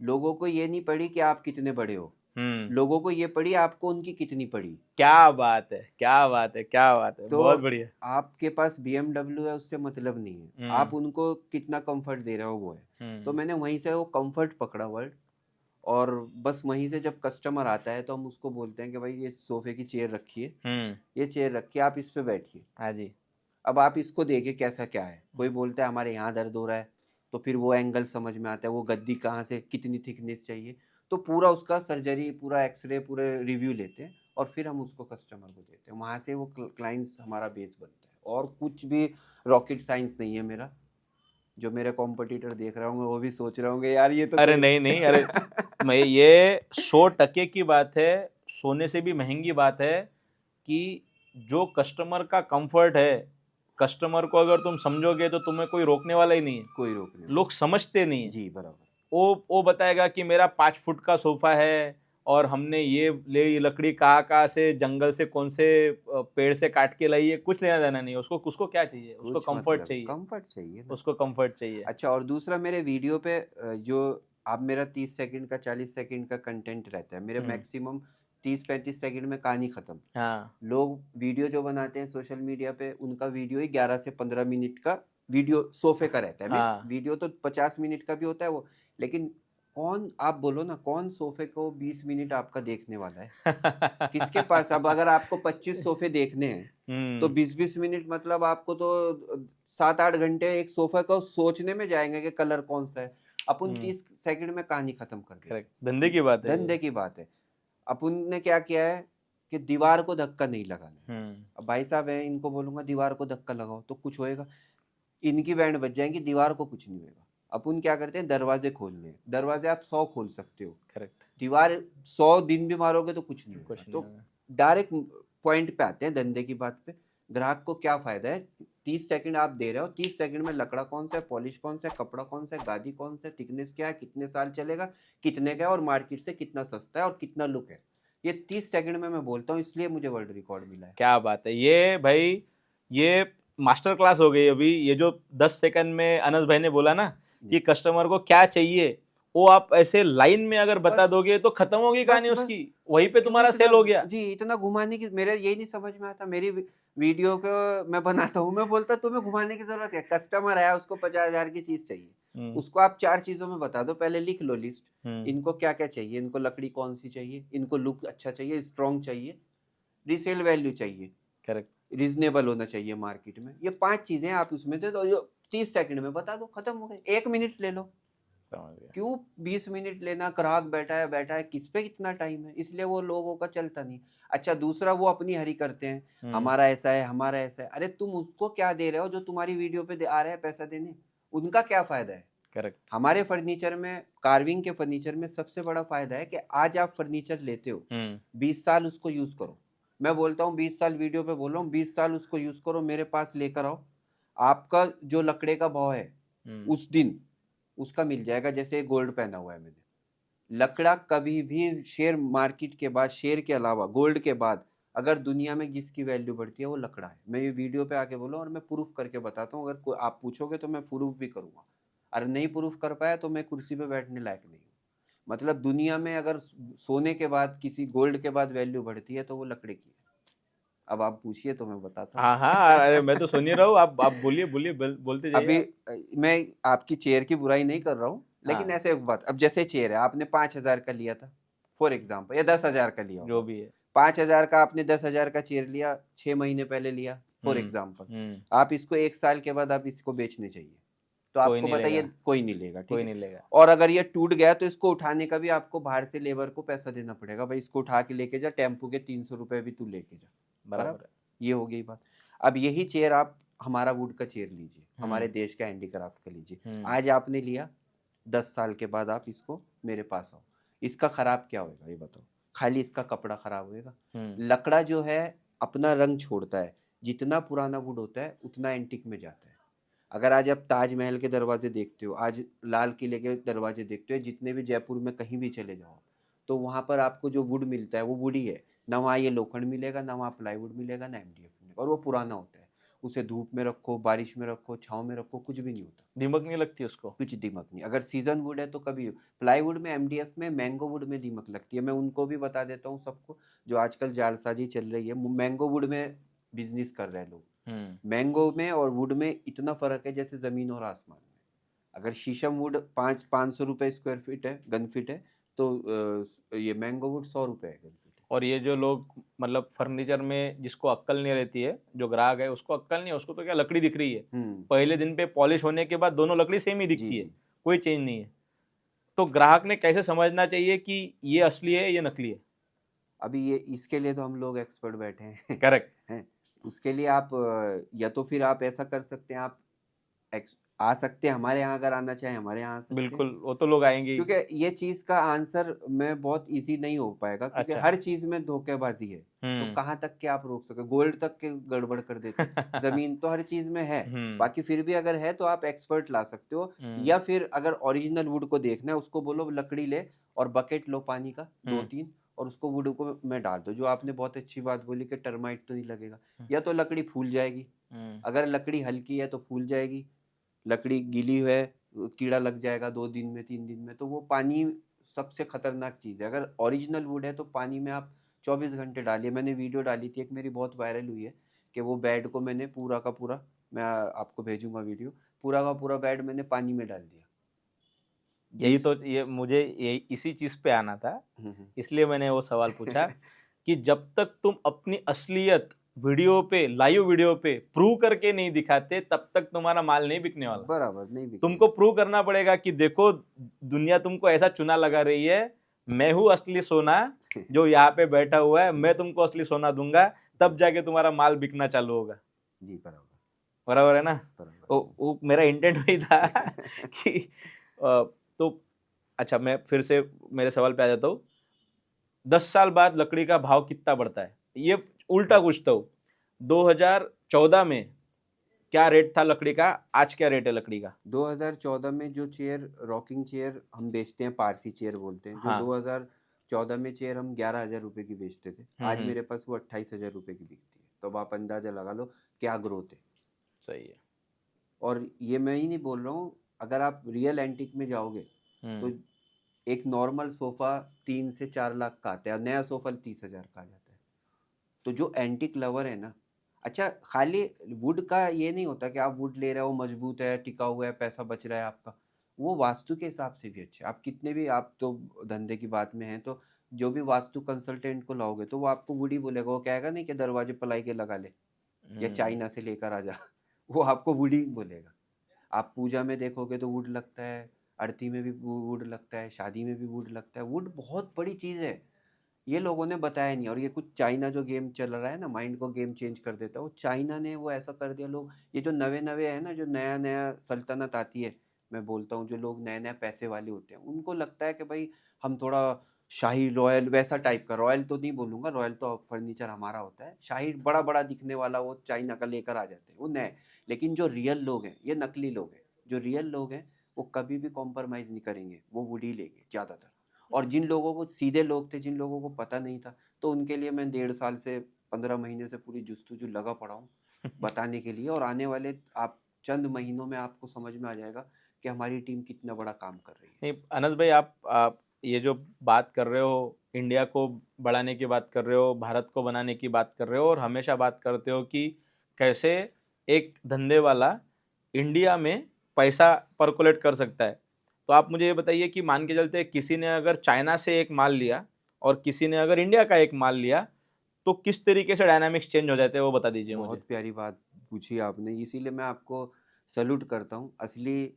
लोगों को ये नहीं पड़ी कि आप कितने बड़े हो, लोगों को ये पड़ी आपको उनकी कितनी पड़ी। क्या बात है, क्या बात है, क्या बात है, तो बहुत बढ़िया। आपके पास BMW है, उससे मतलब नहीं है, आप उनको कितना कंफर्ट दे रहे हो वो है। तो मैंने वहीं से वो कंफर्ट पकड़ा वर्ड, और बस वहीं से जब कस्टमर आता है तो हम उसको बोलते हैं कि भाई ये सोफे की चेयर रखिए, ये चेयर रखिए, आप इस पे बैठिए। हाँ जी। अब आप इसको देखिए कैसा क्या है। कोई बोलता है हमारे यहाँ दर्द हो रहा है, तो फिर वो एंगल समझ में आता है, वो गद्दी कहाँ से, कितनी थिकनेस चाहिए, तो पूरा उसका सर्जरी, पूरा एक्सरे, पूरे रिव्यू लेते हैं, और फिर हम उसको कस्टमर को देते हैं। वहाँ से वो क्लाइंट्स हमारा बेस बनता है। और कुछ भी रॉकेट साइंस नहीं है मेरा। जो मेरे कॉम्पिटिटर देख रहे होंगे वो भी सोच रहे होंगे यार ये तो अरे नहीं नहीं, अरे मैं ये 100% की बात है, सोने से भी महंगी बात है कि जो कस्टमर का कंफर्ट है कस्टमर को अगर तुम समझोगे तो तुम्हें कोई रोकने वाला ही नहीं है। कोई रोकने वाला लोग समझते नहीं है। जी बराबर। वो बताएगा कि मेरा 5 फुट का सोफा है और हमने ये लकड़ी कहाँ से जंगल से कौन से पेड़ से काट के लाई है, कुछ लेना देना नहीं है उसको। उसको क्या चाहिए? उसको कुछ कंफर्ट मतलब चाहिए। कंफर्ट चाहिए ना। उसको कंफर्ट चाहिए। अच्छा, और दूसरा मेरे वीडियो पे जो आप मेरा 30 सेकंड का 40 सेकंड का कंटेंट रहता है, मेरे मैक्सिमम 30-35 सेकंड में कहानी खत्म। हाँ लोग वीडियो जो बनाते हैं सोशल मीडिया पे, उनका वीडियो ही 11 से 15 मिनट का वीडियो सोफे का रहता है। मीन्स हाँ वीडियो तो 50 मिनट का भी होता है वो, लेकिन कौन, आप बोलो ना, कौन सोफे को 20 मिनट आपका देखने वाला है? किसके पास? अब अगर आपको 25 सोफे देखने हैं तो 20-20 मिनट मतलब आपको तो 7-8 घंटे एक सोफा को सोचने में जाएंगे कि कलर कौन सा है। अपन 30 सेकंड में कहानी खत्म कर देते करेक्ट, धंधे की बात है। धंधे की बात है। अपन ने क्या किया है कि दीवार को धक्का नहीं लगाना है। हम्म अब भाई साहब है, इनको बोलूंगा दीवार को धक्का लगाओ तो कुछ होएगा, इनकी बैंड बज जाएंगी, दीवार को कुछ नहीं होएगा। अपन क्या करते हैं, दरवाजे खोलने हैं। दरवाजे आप 100 खोल सकते हो, करेक्ट, दीवार 100 दिन भी मारोगे तो कुछ नहीं कुछ होगा। नहीं तो होगा। डायरेक्ट पॉइंट पे आते हैं, धंधे की बात पे। ग्राहक को क्या फायदा है? 30 सेकंड आप दे रहे हो, 30 सेकंड में लकड़ा कौन सा है, पॉलिश कौन सा है, कपड़ा कौन सा है, गादी कौन सा है, थिकनेस क्या है, कितने साल चलेगा, कितने का है, और मार्केट से कितना सस्ता है और कितना लुक है। ये 30 सेकंड में मैं बोलता हूँ, इसलिए मुझे वर्ल्ड रिकॉर्ड मिला है। क्या बात है ये भाई, ये मास्टर क्लास हो गई। अभी ये जो 10 सेकंड में अनस भाई ने बोला ना कि कस्टमर को क्या चाहिए, वो आप ऐसे लाइन में अगर बता बस दोगे तो खत्म होगी बस कहानी बस उसकी, वहीं पे क्यों तुम्हारा सेल हो गया। जी इतना घुमाने की, मेरे यही नहीं समझ में आता। मेरी वीडियो को मैं बनाता हूँ, मैं बोलता तुम्हें घुमाने की जरूरत है? कस्टमर आया, उसको 50,000 की चीज चाहिए, उसको आप 4 चीजों में बता दो। पहले लिख लो लिस्ट, इनको क्या क्या चाहिए, इनको लकड़ी कौन सी चाहिए, इनको लुक अच्छा चाहिए, स्ट्रॉन्ग चाहिए, रीसेल वैल्यू चाहिए, करेक्ट, रीजनेबल होना चाहिए मार्केट में। ये 5 चीजें आप उसमें दे दो, 30 सेकंड में बता दो, खत्म हो गए। 1 मिनट ले लो, समझ गया। क्यों 20 मिनट लेना? ग्राहक बैठा है, किस पे कितना टाइम है, इसलिए वो लोगों का चलता नहीं। अच्छा, दूसरा वो अपनी हरी करते हैं, हमारा ऐसा है, हमारा ऐसा है। अरे तुम उसको क्या दे रहे हो जो तुम्हारी वीडियो पे आ रहा है पैसा देने? उनका क्या फायदा है? करेक्ट, हमारे फर्नीचर में, कार्विंग के फर्नीचर में सबसे बड़ा फायदा है कि आज आप फर्नीचर लेते हो, 20 साल उसको यूज करो। मैं बोलता हूँ 20 साल, वीडियो पे बोल रहा हूँ, 20 साल उसको यूज करो, मेरे पास लेकर आओ। आपका जो लकड़े का भाव है उस दिन उसका मिल जाएगा। जैसे गोल्ड पहना हुआ है मैंने, लकड़ा कभी भी शेयर मार्केट के बाद, शेयर के अलावा गोल्ड के बाद अगर दुनिया में जिसकी वैल्यू बढ़ती है वो लकड़ा है। मैं ये वीडियो पे आके बोला और मैं प्रूफ करके बताता हूँ। अगर आप पूछोगे तो मैं प्रूफ भी करूंगा, अगर नहीं प्रूफ कर पाया तो मैं कुर्सी पे बैठने लायक नहीं हूँ। मतलब दुनिया में अगर सोने के बाद, किसी गोल्ड के बाद वैल्यू बढ़ती है तो वो लकड़े की है। अब आप पूछिए तो मैं बताता हूँ। हाँ हाँ, अरे मैं तो सुन ही रहा हूँ, आप बोलिए बोलिए, बोलते जाइए अभी आप। मैं आपकी चेयर की बुराई नहीं कर रहा हूँ, लेकिन हाँ, ऐसे एक बात, अब जैसे चेयर है, आपने 5,000 का लिया था फॉर एग्जाम्पल, या 10,000 का लिया जो होगा। भी है। 5,000 का आपने 10,000 का चेयर लिया, 6 महीने पहले लिया फॉर एग्जाम्पल। आप इसको 1 साल के बाद आप इसको बेचने चाहिए, तो कोई आपको नहीं लेगा, बताइए कोई नहीं लेगा, ठीक कोई है। नहीं लेगा। और अगर ये टूट गया तो इसको उठाने का भी आपको बाहर से लेबर को पैसा देना पड़ेगा, भाई इसको उठा के लेके जा, टेम्पू के 300 रुपए भी तू लेके जा, बराबर है। ये हो गई बात। अब यही चेयर आप हमारा वुड का चेयर लीजिए, हमारे देश का हैंडीक्राफ्ट का लीजिए। आज आपने लिया, 10 साल के बाद आप इसको मेरे पास आओ, इसका खराब क्या होगा ये बताओ? खाली इसका कपड़ा खराब होएगा। लकड़ा जो है अपना रंग छोड़ता है, जितना पुराना वुड होता है उतना एंटिक में जाता है। अगर आज आप ताजमहल के दरवाजे देखते हो, आज लाल किले के दरवाजे देखते हो, जितने भी जयपुर में कहीं भी चले जाओ, तो वहां पर आपको जो वुड मिलता है वो वुड ही है। ना वहाँ ये लोखंड मिलेगा, ना वहाँ प्लाईवुड मिलेगा, ना MDF मिलेगा, और वो पुराना होता है। उसे धूप में रखो, बारिश में रखो, छाँव में रखो, कुछ भी नहीं होता, दीमक नहीं लगती उसको। कुछ दीमक नहीं। अगर सीजन वुड है तो कभी, प्लाईवुड में, MDF में, मैंगो वुड में दीमक लगती है। मैं उनको भी बता देता हूँ सबको, जो आजकल जालसाजी चल रही है, मैंगो वुड में बिजनेस कर रहे हैं लोग। मैंगो में और वुड में इतना फर्क है जैसे जमीन और आसमान में। अगर शीशम वुड 500 रुपए स्क्वायर फीट है, गन फीट है, तो ये मैंगो वुड 100 रुपए है गन फीट। और ये जो लोग मतलब फर्नीचर में जिसको अक्कल नहीं रहती है, जो ग्राहक है उसको अक्कल नहीं है, उसको तो क्या लकड़ी दिख रही है, पहले दिन पे पॉलिश होने के बाद दोनों लकड़ी सेम ही दिखती है, कोई चेंज नहीं है। तो ग्राहक ने कैसे समझना चाहिए कि ये असली है ये नकली है? अभी ये इसके लिए तो हम लोग एक्सपर्ट बैठे हैं। करेक्ट। हैं, उसके लिए आप या तो फिर आप ऐसा कर सकते हैं, आप आ सकते हैं, हमारे यहाँ अगर आना चाहे हमारे यहाँ आ सकते हैं, बिल्कुल, वो तो लोग आएंगे ही। क्योंकि ये चीज का आंसर में बहुत इजी नहीं हो पाएगा, क्योंकि अच्छा। हर चीज में धोखेबाजी है। तो हम्म। कहाँ तक के आप रोक सके, गोल्ड तक के गड़बड़ कर देते, जमीन तो हर चीज में है। हम्म। बाकी फिर भी अगर है तो आप एक्सपर्ट ला सकते हो, हम्म। या फिर अगर ओरिजिनल वुड को देखना है, उसको बोलो लकड़ी ले और बकेट लो पानी का 2-3, और उसको वुड को में डाल दो। जो आपने बहुत अच्छी बात बोली कि टर्माइट तो नहीं लगेगा, या तो लकड़ी फूल जाएगी, अगर लकड़ी हल्की है तो फूल जाएगी, लकड़ी गीली है कीड़ा लग जाएगा 2 दिन में 3 दिन में। तो वो पानी सबसे खतरनाक चीज है। अगर ओरिजिनल वुड है तो पानी में आप 24 घंटे डालिए। मैंने वीडियो डाली थी एक, मेरी बहुत वायरल हुई है, कि वो बेड को मैंने पूरा का पूरा, मैं आपको भेजूंगा वीडियो, पूरा का पूरा बेड मैंने पानी में डाल दिया। यही 20 तो, ये मुझे यही इसी चीज पे आना था, हम्म। इसलिए मैंने वो सवाल पूछा कि जब तक तुम अपनी असलियत वीडियो पे, लाइव वीडियो पे प्रूव करके नहीं दिखाते, तब तक तुम्हारा माल नहीं बिकने वाला। बराबर नहीं बिकेगा। तुमको प्रूव करना पड़ेगा कि देखो, दुनिया तुमको ऐसा चुना लगा रही है, मैं हूं असली सोना जो यहाँ पे बैठा हुआ है, मैं तुमको असली सोना दूंगा, तब जाके तुम्हारा माल बिकना चालू होगा। जी बराबर बराबर है ना? बराबर। वो मेरा इंटेंट वही था कि तो अच्छा, मैं फिर से मेरे सवाल पे आ जाता हूँ। 10 साल बाद लकड़ी का भाव कितना बढ़ता है, ये उल्टा पूछता हूँ। 2014 में क्या रेट था लकड़ी का, आज क्या रेट है लकड़ी का? 2014 में जो चेयर, रॉकिंग चेयर हम बेचते हैं, पारसी चेयर बोलते हैं, जो हाँ। 2014 में चेयर हम 11,000 रुपए की बेचते थे, आज हम्म। मेरे पास वो 28,000 रुपए की बिकती है। तो अब आप अंदाजा लगा लो क्या ग्रोथ है। सही है। और ये मैं ही नहीं बोल रहा हूँ, अगर आप रियल एंटिक में जाओगे तो एक नॉर्मल सोफा 3 से 4 लाख का आता है, और नया सोफा 30,000 का आ जाता है। तो जो एंटिक लवर है ना, अच्छा खाली वुड का ये नहीं होता कि आप वुड ले रहे हो मजबूत है, टिका हुआ है, पैसा बच रहा है आपका, वो वास्तु के हिसाब से भी अच्छे। आप कितने भी, आप तो धंधे की बात में हैं, तो जो भी वास्तु कंसल्टेंट को लाओगे तो वो आपको वुड ही बोलेगा। वो कहेगा नहीं कि दरवाजे पलाई के लगा ले या चाइना से लेकर आ जा वो आपको वुड ही बोलेगा। आप पूजा में देखोगे तो वुड लगता है, आरती में भी वुड लगता है, शादी में भी वुड लगता है। वुड बहुत बड़ी चीज़ है, ये लोगों ने बताया नहीं। और ये कुछ चाइना जो गेम चल रहा है ना, माइंड को गेम चेंज कर देता है, वो चाइना ने वो ऐसा कर दिया। लोग ये जो नवे नवे है ना, जो नया नया सल्तनत आती है, मैं बोलता हूँ जो लोग नए नए पैसे वाले होते हैं, उनको लगता है कि भाई हम थोड़ा शाही रॉयल वैसा टाइप का, रॉयल तो नहीं बोलूंगा, रॉयल तो फर्नीचर हमारा होता है, शाही बड़ा बड़ा दिखने वाला वो चाइना का लेकर आ जाते हैं, वो नए। लेकिन जो रियल लोग हैं, ये नकली लोग हैं। जो रियल लोग हैं वो कभी भी कॉम्प्रोमाइज़ नहीं करेंगे, वो वुड ही लेंगे ज़्यादातर। और जिन लोगों को, सीधे लोग थे, जिन लोगों को पता नहीं था, तो उनके लिए मैं 1.5 साल से 15 महीने से पूरी जुस्तुजू लगा पड़ा हूँ बताने के लिए। और आने वाले आप चंद महीनों में आपको समझ में आ जाएगा कि हमारी टीम कितना बड़ा काम कर रही है। नहीं अनस भाई, आप ये जो बात कर रहे हो, इंडिया को बढ़ाने की बात कर रहे हो, भारत को बनाने की बात कर रहे हो, और हमेशा बात करते हो कि कैसे एक धंधे वाला इंडिया में पैसा परकोलेट कर सकता है। तो आप मुझे ये बताइए कि मान के चलते किसी ने अगर चाइना से एक माल लिया और किसी ने अगर इंडिया का एक माल लिया, तो किस तरीके से डायनामिक्स चेंज हो जाते हैं, वो बता दीजिए मुझे। बहुत प्यारी बात पूछी आपने, इसीलिए मैं आपको सल्यूट करता हूँ। असली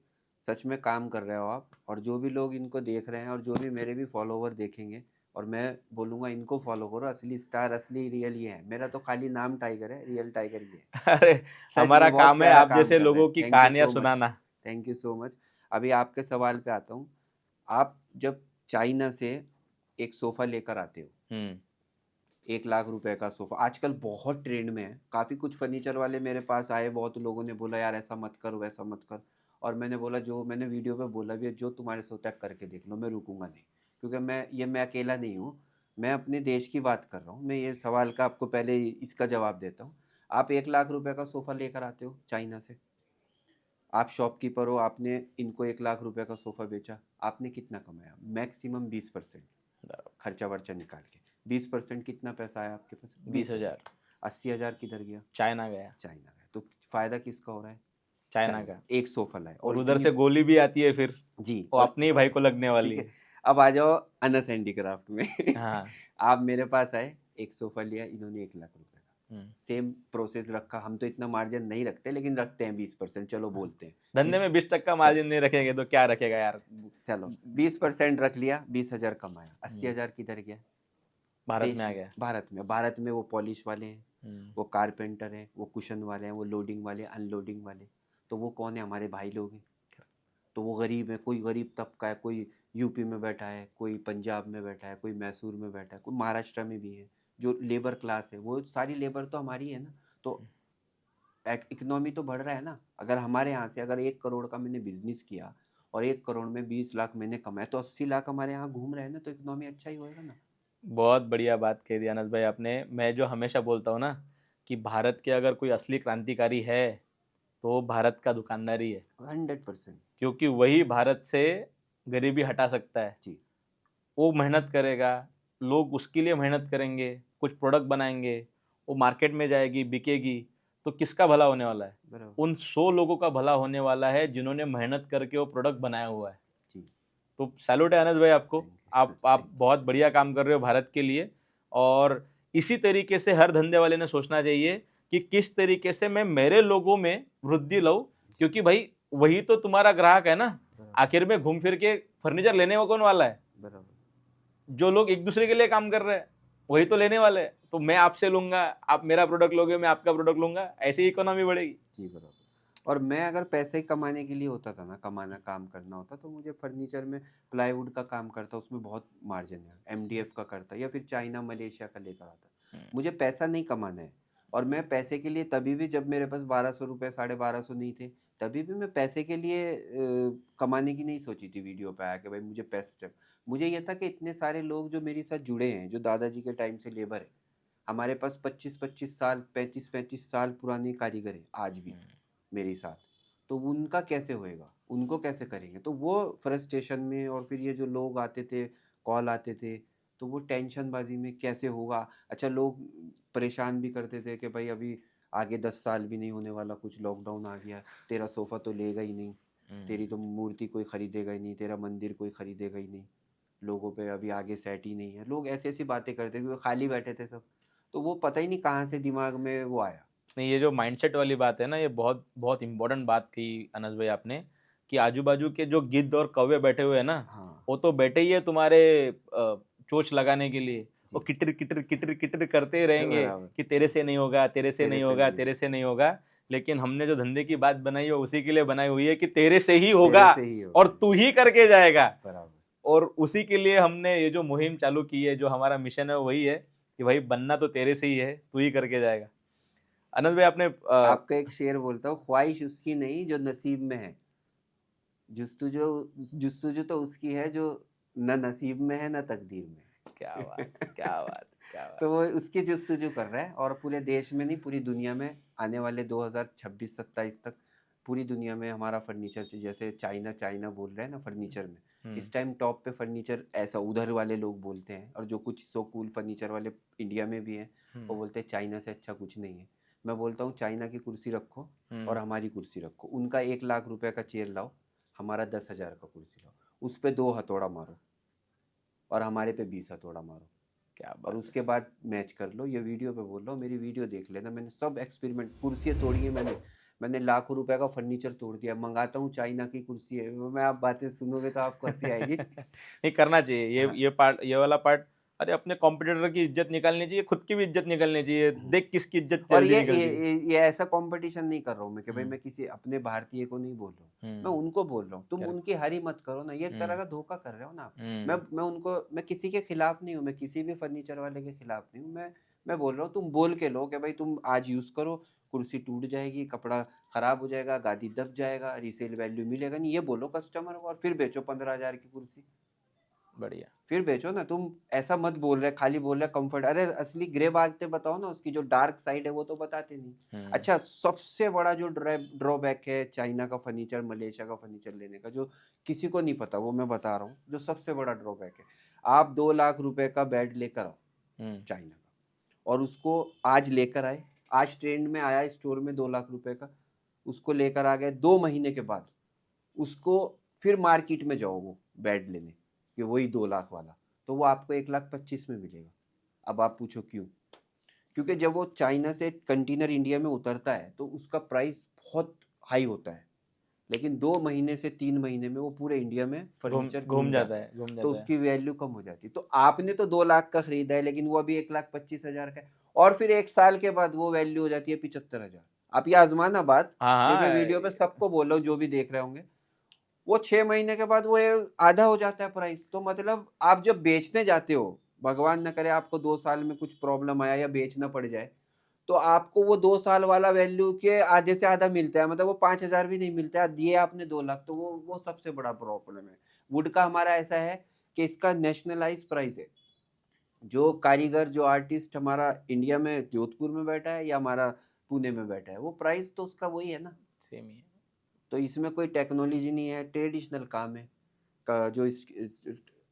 सच में काम कर रहे हो आप। और जो भी लोग इनको देख रहे हैं, और जो भी मेरे भी फॉलोवर देखेंगे, और मैं बोलूँगा इनको फॉलो करो। असली स्टार, असली रियल ये है। मेरा तो खाली नाम टाइगर है, रियल टाइगर ये है। अरे, सच हमारा में बहुत काम है प्यारा आप काम जैसे कर रहे लोगों हैं। की थैंक यू कहानियां सो मच, सुनाना। Thank you so much. अभी आपके सवाल पे आता हूँ। आप जब चाइना से एक सोफ़ा लेकर आते हो, 1 लाख रुपए का सोफा आजकल बहुत ट्रेंड में है। काफ़ी कुछ फर्नीचर वाले मेरे पास आए, बहुत लोगों ने बोला यार ऐसा मत कर, वैसा मत कर। और मैंने बोला, जो मैंने वीडियो पे बोला भी है, जो तुम्हारे से होता है करके देख लो, मैं रुकूंगा नहीं। क्योंकि मैं अकेला नहीं हूँ, मैं अपने देश की बात कर रहा हूँ। मैं ये सवाल का आपको पहले इसका जवाब देता हूँ। आप 1 लाख रुपए का सोफ़ा लेकर आते हो चाइना से, आप शॉपकीपर हो, आपने इनको 1 लाख रुपए का सोफ़ा बेचा, आपने कितना कमाया? मैक्सिमम 20% खर्चा वर्चा निकाल के। 20% कितना पैसा आया आपके पास? 20,000। 80,000 किधर गया? चाइना गया। चाइना गया। तो फायदा किसका हो रहा है? China China. का। एक सोफा लाए और और उधर इतनी, से गोली भी आती है फिर, जी, वो और अपने ही भाई को लगने वाली ठीक है। है। अब आ जाओ अनस हैंडीक्राफ्ट में हाँ। आप मेरे पास आए, एक सोफा लिया, इन्होंने 1 लाख रुपए का, सेम प्रोसेस रखा। हम तो इतना मार्जिन नहीं रखते, लेकिन रखते हैं 20%, चलो बोलते हैं धंधे 20। में 20% का चलो मार्जिन नहीं रखेंगे तो क्या रखेगा यार। चलो 20% रख लिया, 20,000 कमाया, हम्म, 80,000 किधर गया? भारत देश में आ में। गया। भारत में वो पॉलिश वाले हैं, वो कारपेंटर हैं, वो कुशन वाले हैं, वो लोडिंग वाले, अनलोडिंग वाले। तो वो कौन है? हमारे भाई लोग हैं। तो वो गरीब है, कोई गरीब तबका है, कोई यूपी में बैठा है, कोई पंजाब में बैठा है, कोई मैसूर में बैठा है, कोई महाराष्ट्र में भी है। जो लेबर क्लास है वो सारी लेबर तो हमारी है ना। तो इकोनॉमी तो बढ़ रहा है ना। अगर हमारे यहाँ से अगर 1 करोड़ का मैंने बिजनेस किया और 1 करोड़ में 20 लाख मैंने कमाए, तो 80 लाख हमारे यहाँ घूम रहे हैं ना, तो इकोनॉमी अच्छा ही होएगा ना। बहुत बढ़िया बात कह दी अनस भाई आपने। मैं जो हमेशा बोलता हूँ ना कि भारत के अगर कोई असली क्रांतिकारी है तो वो भारत का दुकानदार ही है, 100%। क्योंकि वही भारत से गरीबी हटा सकता है। जी। वो मेहनत करेगा, लोग उसके लिए मेहनत करेंगे, कुछ प्रोडक्ट बनाएंगे, वो मार्केट में जाएगी, बिकेगी, तो किसका भला होने वाला है? बराबर। उन 100 लोगों का भला होने वाला है जिन्होंने मेहनत करके वो प्रोडक्ट बनाया हुआ है। जी। तो सैल्यूट है अनस भाई आपको। थैंक आप यू। आप बहुत बढ़िया काम कर रहे हो भारत के लिए। और इसी तरीके से हर धंधे वाले ने सोचना चाहिए कि किस तरीके से मैं मेरे लोगों में वृद्धि लाऊं, क्योंकि भाई वही तो तुम्हारा ग्राहक है ना। बराबर। आखिर में घूम फिर के फर्नीचर लेने में कौन वाला है? बराबर। जो लोग एक दूसरे के लिए काम कर रहे हैं वही तो लेने वाले हैं। तो मैं आपसे लूंगा, आप मेरा प्रोडक्ट लोगे, मैं आपका प्रोडक्ट लूंगा, ऐसे ही इकोनॉमी बढ़ेगी। जी बराबर। और मैं अगर पैसे कमाने के लिए होता था ना, कमाना काम करना होता, तो मुझे फर्नीचर में प्लाईवुड का काम करता, उसमें बहुत मार्जिन है, एमडीएफ का करता, या फिर चाइना मलेशिया का लेकर आता। मुझे पैसा नहीं कमाना है। और मैं पैसे के लिए तभी भी, जब मेरे पास 1200 रुपये 1250 नहीं थे, तभी भी मैं पैसे के लिए कमाने की नहीं सोची थी वीडियो पे आया कि भाई मुझे पैसे चाहिए। मुझे ये था कि इतने सारे लोग जो मेरे साथ जुड़े हैं, जो दादाजी के टाइम से लेबर है, हमारे पास 25-25 साल 35-35 साल पुराने कारीगर है आज भी मेरे साथ। तो उनका कैसे होएगा, उनको कैसे करेंगे? तो वो फ्रस्ट्रेशन में, और फिर ये जो लोग आते थे, कॉल आते थे, तो वो टेंशनबाजी में कैसे होगा। अच्छा, लोग परेशान भी करते थे कि भाई अभी आगे 10 साल भी नहीं होने वाला, कुछ लॉकडाउन आ गया, तेरा सोफ़ा तो लेगा ही नहीं, तेरी तो मूर्ति कोई खरीदेगा ही नहीं, तेरा मंदिर कोई खरीदेगा ही नहीं, लोगों पे अभी आगे सेट ही नहीं है। लोग ऐसी ऐसी बातें करते, क्योंकि खाली बैठे थे सब। तो वो पता ही नहीं कहाँ से दिमाग में वो आया। नहीं, ये जो माइंडसेट वाली बात है ना, ये बहुत बहुत इंपॉर्टेंट बात की अनस भाई आपने, कि आजू बाजू के जो गिद्ध और कौवे बैठे हुए हैं ना, हाँ। वो तो बैठे ही है तुम्हारे चोंच लगाने के लिए। वो जी। किटर किटर किटर किटर करते ही रहेंगे बराबर। कि तेरे से नहीं होगा, तेरे से तेरे नहीं से होगा, नहीं तेरे होगा। से नहीं होगा। लेकिन हमने जो धंधे की बात बनाई है उसी के लिए बनाई हुई है कि तेरे से ही तेरे होगा से ही और होगा। तू ही करके जाएगा। बराबर। और उसी के लिए हमने ये जो मुहिम चालू की है, जो हमारा मिशन है वो वही है कि भाई बनना तो तेरे से ही है, तू ही करके जाएगा। अनंत भाई आपने आपका एक शेर बोलता हूँ, ख्वाहिश उसकी नहीं जो नसीब में है, जुस्तुजो जुस्तुजो तो उसकी है जो न नसीब में है न तकदीर में क्या बात, है। क्या बात, क्या बात। तो वो उसकी जुस्तुजू कर रहा है, और पूरे देश में नहीं, पूरी दुनिया में आने वाले 2026-27 तक पूरी दुनिया में हमारा फर्नीचर, जैसे चाइना चाइना बोल रहे हैं ना फर्नीचर में, इस टाइम टॉप पे फर्नीचर ऐसा उधर वाले लोग बोलते हैं, और जो कुछ सो कूल फर्नीचर वाले इंडिया में भी हैं, वो बोलते हैं चाइना से अच्छा कुछ नहीं है। मैं बोलता हूँ चाइना की कुर्सी रखो और हमारी कुर्सी रखो, उनका 1 लाख रुपए का चेयर लाओ, हमारा 10,000 का कुर्सी लाओ, उस पर 2 हथौड़ा मारो और हमारे पे 20 हथौड़ा मारो, क्या और बात है। उसके बाद मैच कर लो। ये वीडियो पे बोल रहा हूँ, मेरी वीडियो देख लेना, मैंने सब एक्सपेरिमेंट, कुर्सियाँ तोड़ी है मैंने लाखों रुपए का फर्नीचर तोड़ दिया। मंगाता हूँ चाइना की कुर्सी है, मैं आप बातें सुनोगे तो आपको हंसी आएगी। नहीं, करना चाहिए ये हाँ। ये पार्ट, ये वाला पार्ट। अरे अपने कॉम्पिटिटर की इज्जत निकालनी चाहिए, खुद की भी इज्जत निकालनी चाहिए। देख किसकी इज्जत और जल्दी निकलती है। ये ऐसा कंपटीशन नहीं कर रहा हूँ मैं कि भाई हम्म, मैं किसी अपने भारतीय को नहीं बोल रहा हूँ, मैं हम्म, उनको बोल रहा हूँ, तुम correct, उनकी हारी मत करो ना, ये एक तरह हम्म, का धोखा कर रहे हो ना आप। हम्म, मैं किसी के खिलाफ नहीं हूँ, मैं किसी भी फर्नीचर वाले के खिलाफ नहीं हूँ। मैं बोल रहा हूँ, तुम बोल के लो कि भाई तुम आज यूज करो, कुर्सी टूट जाएगी, कपड़ा खराब हो जाएगा, गादी दब जाएगा, रीसेल वैल्यू मिलेगा नहीं, ये बोलो कस्टमर को, और फिर बेचो 15,000 की कुर्सी, बढ़िया। फिर बेचो ना। तुम ऐसा मत बोल रहे, खाली बोल रहे कंफर्ट, अरे असली ग्रे बातें बताओ ना, उसकी जो डार्क साइड है वो तो बताते नहीं। अच्छा, सबसे बड़ा जो ड्रॉबैक है चाइना का फर्नीचर, मलेशिया का फर्नीचर लेने का, जो किसी को नहीं पता, वो मैं बता रहा हूँ, जो सबसे बड़ा ड्रॉबैक है। आप 2 लाख रुपए का बेड लेकर आओ चाइना का, और उसको आज लेकर आए, आज ट्रेंड में आया स्टोर में 2 लाख रुपए का, उसको लेकर आ गए, 2 महीने के बाद उसको फिर मार्केट में जाओ वो बेड लेने, कि वही 2 लाख वाला, तो वो आपको 1,25,000 में मिलेगा। अब आप पूछो क्यों? क्योंकि जब वो चाइना से कंटेनर इंडिया में उतरता है तो उसका प्राइस बहुत हाई होता है, लेकिन 2 महीने से 3 महीने में वो पूरे इंडिया में फर्नीचर घूम घूम जाता जाता है, है, घूम तो जाता है। उसकी वैल्यू कम हो जाती है। तो आपने तो 2 लाख का खरीदा है, लेकिन वो अभी 1,25,000 का है, और फिर 1 साल के बाद वो वैल्यू हो जाती है 75,000। आप ये आजमाना बात, हाँ ये मैं हाँ वीडियो पे सबको बोल रहा हूँ जो भी देख रहे होंगे, वो 6 महीने के बाद वो आधा हो जाता है प्राइस। तो मतलब आप जब बेचने जाते हो, भगवान न करे आपको 2 साल में कुछ प्रॉब्लम आया या बेचना पड़ जाए, तो आपको वो 2 साल वाला वैल्यू के आधे से आधा मिलता है, मतलब वो 5,000 भी नहीं मिलता है, दिए आपने 2 लाख, तो वो सबसे बड़ा प्रॉब्लम है। वुड का हमारा ऐसा है कि इसका नेशनलाइज प्राइस है। जो कारीगर, जो आर्टिस्ट हमारा इंडिया में जोधपुर में बैठा है या हमारा पुणे में बैठा है, वो प्राइस तो उसका वही है ना। सेम ही है। तो इसमें कोई टेक्नोलॉजी नहीं है, ट्रेडिशनल काम है। जो इस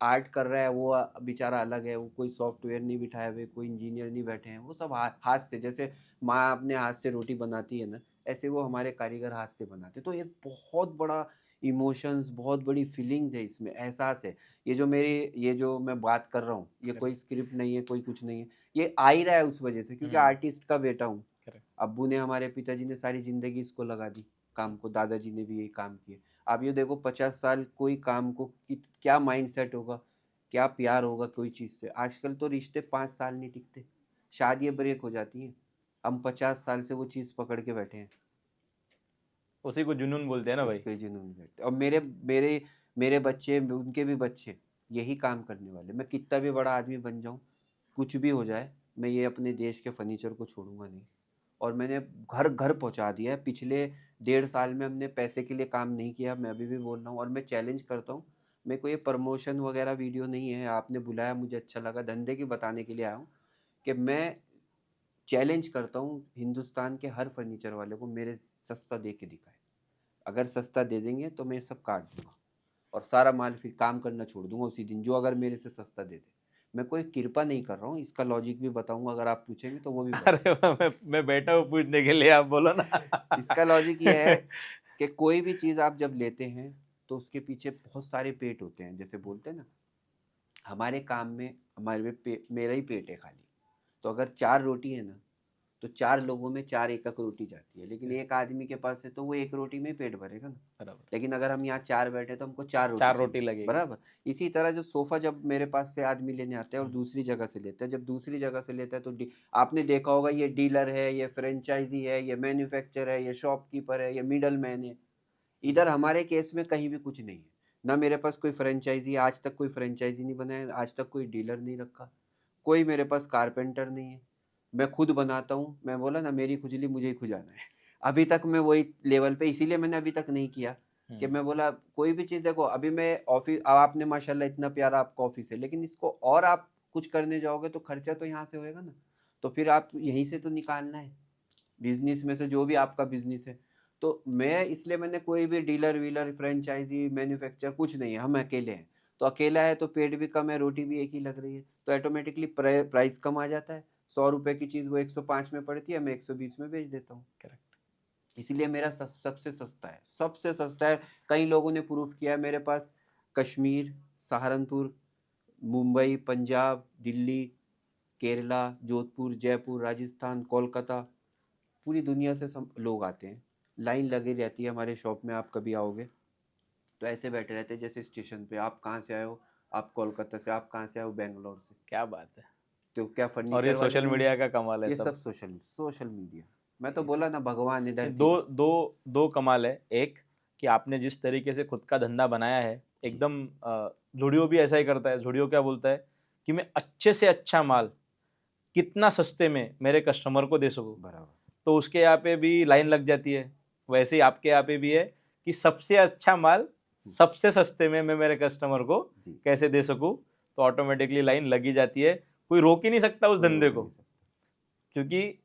आर्ट कर रहा है वो बेचारा अलग है, वो कोई सॉफ्टवेयर नहीं बिठाए हुए, कोई इंजीनियर नहीं बैठे हैं, वो सब हाथ से, जैसे माँ अपने हाथ से रोटी बनाती है ना, ऐसे वो हमारे कारीगर हाथ से बनाते हैं। तो एक बहुत बड़ा इमोशंस, बहुत बड़ी फीलिंग्स है इसमें, एहसास है। ये जो मैं बात कर रहा हूँ, ये कोई स्क्रिप्ट नहीं है, कोई कुछ नहीं है, ये आ ही रहा है उस वजह से क्योंकि आर्टिस्ट का बेटा हूँ। अब्बू ने, हमारे पिताजी ने सारी जिंदगी इसको लगा दी काम को, दादाजी ने भी यही काम किए। आप ये देखो 50 साल कोई काम को क्या माइंड सेट होगा, क्या प्यार होगा कोई चीज़ से। आजकल तो रिश्ते 5 साल नहीं टिकते, शादियाँ ब्रेक हो जाती हैं। हम 50 साल से वो चीज़ पकड़ के बैठे हैं, उसी को जुनून बोलते हैं ना भाई। इसके जुनून बैठे। और मेरे मेरे मेरे बच्चे, उनके भी बच्चे यही काम करने वाले। मैं कितना भी बड़ा आदमी बन जाऊँ, कुछ भी हो जाए, मैं ये अपने देश के फर्नीचर को छोड़ूंगा नहीं। और मैंने घर घर पहुंचा दिया है। पिछले 1.5 साल में हमने पैसे के लिए काम नहीं किया, मैं अभी भी बोल रहा हूँ। और मैं चैलेंज करता हूँ, मेरे को ये प्रमोशन वगैरह वीडियो नहीं है, आपने बुलाया मुझे अच्छा लगा, धंधे की बताने के लिए आया हूँ कि मैं चैलेंज करता हूँ हिंदुस्तान के हर फर्नीचर वाले को, मेरे सस्ता दे के दिखाए। अगर सस्ता दे देंगे तो मैं सब काट दूंगा और सारा माल फिर काम करना छोड़ दूंगा उसी दिन, जो अगर मेरे से सस्ता दे दे। मैं कोई कृपा नहीं कर रहा हूँ, इसका लॉजिक भी बताऊंगा, अगर आप पूछेंगे तो वो भी अरे बताऊंगा। मैं बैठा हूँ पूछने के लिए, आप बोलो ना। इसका लॉजिक ये है कि कोई भी चीज़ आप जब लेते हैं तो उसके पीछे बहुत सारे पेट होते हैं। जैसे बोलते हैं ना, हमारे काम में मेरा ही पेट है खाली। तो अगर 4 रोटी है ना, तो 4 लोगों में 4 एक रोटी जाती है, लेकिन एक आदमी के पास है तो वो एक रोटी में ही पेट भरेगा ना। बराबर, लेकिन अगर हम यहाँ 4 बैठे तो हमको 4 रोटी 4 रोटी चाहिए, लगेगी। बराबर। इसी तरह जो सोफा जब मेरे पास से आदमी लेने आता है और दूसरी जगह से लेता है, जब दूसरी जगह से लेता है तो आपने देखा होगा, ये डीलर है, ये फ्रेंचाइजी है, ये मैन्युफैक्चर है, ये शॉपकीपर है, ये मिडल मैन है। इधर हमारे केस में कहीं भी कुछ नहीं है ना। मेरे पास कोई फ्रेंचाइजी, आज तक कोई फ्रेंचाइजी नहीं बनाया, आज तक कोई डीलर नहीं रखा, कोई मेरे पास कारपेंटर नहीं है। मैं खुद बनाता हूँ। मैं बोला ना, मेरी खुजली मुझे ही खुजाना है। अभी तक मैं वही लेवल पे, इसीलिए मैंने अभी तक नहीं किया कि मैं बोला कोई भी चीज़। देखो अभी मैं ऑफिस, अब आपने माशाल्लाह इतना प्यारा आपका ऑफिस है, लेकिन इसको और आप कुछ करने जाओगे तो खर्चा तो यहाँ से होएगा ना। तो फिर आप यहीं से तो निकालना है, बिजनेस में से, जो भी आपका बिजनेस है। तो मैं इसलिए, मैंने कोई भी डीलर वीलर फ्रेंचाइजी मैन्युफैक्चर कुछ नहीं है, हम अकेले हैं। तो अकेला है तो पेट भी कम है, रोटी भी एक ही लग रही है, तो ऑटोमेटिकली प्राइस कम आ जाता है। 100 रुपए की चीज़ वो 105 में पड़ती है, मैं 120 में बेच देता हूँ। करेक्ट। इसलिए मेरा सबसे सस्ता है, सबसे सस्ता है। कई लोगों ने प्रूफ किया है। मेरे पास कश्मीर, सहारनपुर, मुंबई, पंजाब, दिल्ली, केरला, जोधपुर, जयपुर, राजस्थान, कोलकाता, पूरी दुनिया से लोग आते हैं। लाइन लगी रहती है हमारे शॉप में। आप कभी आओगे तो ऐसे बैठे रहते हैं जैसे स्टेशन पे, आप कहाँ से आए हो, आप कोलकाता से, आप कहाँ से आए हो, बेंगलोर से। क्या बात है। तो क्या और ये फर्नीचर वाले सोशल नहीं? मीडिया का कमाल है ये सब। सब सोशल सोशल मीडिया। मैं तो बोला ना, भगवान है धरती दो पे। दो दो कमाल है। एक कि आपने जिस तरीके से खुद का धंधा बनाया है, जी, एकदम जुड़ियो भी ऐसा ही करता है। जुड़ियो क्या बोलता है कि मैं अच्छे से अच्छा माल कितना सस्ते में मेरे कस्टमर को दे सकूं, बराबर। तो उसके यहाँ पे भी लाइन लग जाती है। वैसे ही आपके यहाँ पे भी है कि सबसे अच्छा माल सबसे सस्ते में मैं मेरे कस्टमर को जी, कैसे दे सकूं, तो ऑटोमेटिकली लाइन लगी जाती है। कोई रोक ही नहीं सकता उस कोई धंधे रोक को, नहीं सकता। क्योंकि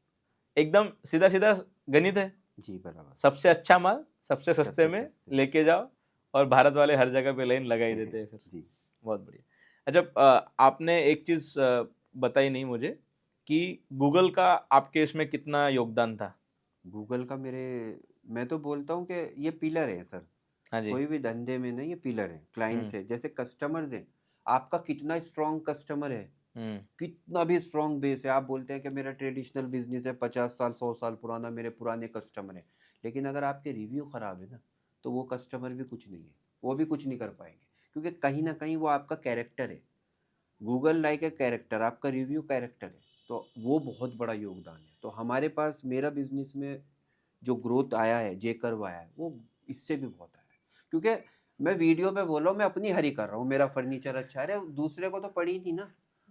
एकदम सीधा सीधा गणित है। जी, बराबर। सबसे अच्छा माल सबसे सस्ते सबसे में सस्ते। लेके जाओ, और भारत वाले हर जगह पे लाइन लगा ही देते हैं फिर। जी। बहुत बढ़िया। अच्छा, आपने एक चीज बताई नहीं मुझे कि गूगल का आपके इसमें कितना योगदान था। गूगल का मैं तो बोलता हूँ कि ये पिलर है सर। हाँ जी। कोई भी धंधे में ना, ये पिलर है। क्लाइंट्स हम्म। है, जैसे कस्टमर्स है। आपका कितना स्ट्रॉन्ग कस्टमर है, हम्म। कितना भी स्ट्रॉन्ग बेस है। आप बोलते हैं कि मेरा ट्रेडिशनल बिजनेस है, 50 साल 100 साल पुराना, मेरे पुराने कस्टमर है, लेकिन अगर आपके रिव्यू खराब है ना, तो वो कस्टमर भी कुछ नहीं है, वो भी कुछ नहीं कर पाएंगे। क्योंकि कहीं ना कहीं वो आपका कैरेक्टर है। गूगल लाइक ए कैरेक्टर, आपका रिव्यू कैरेक्टर है। तो वो बहुत बड़ा योगदान है। तो हमारे पास, मेरा बिजनेस में जो ग्रोथ आया है, जे कर्व आया है, वो इससे भी बहुत आया है। क्योंकि मैं वीडियो पे बोल रहा हूँ, मैं अपनी हरी कर रहा हूँ, मेरा फर्नीचर अच्छा है। अरे दूसरे को तो पड़ी नहीं ना,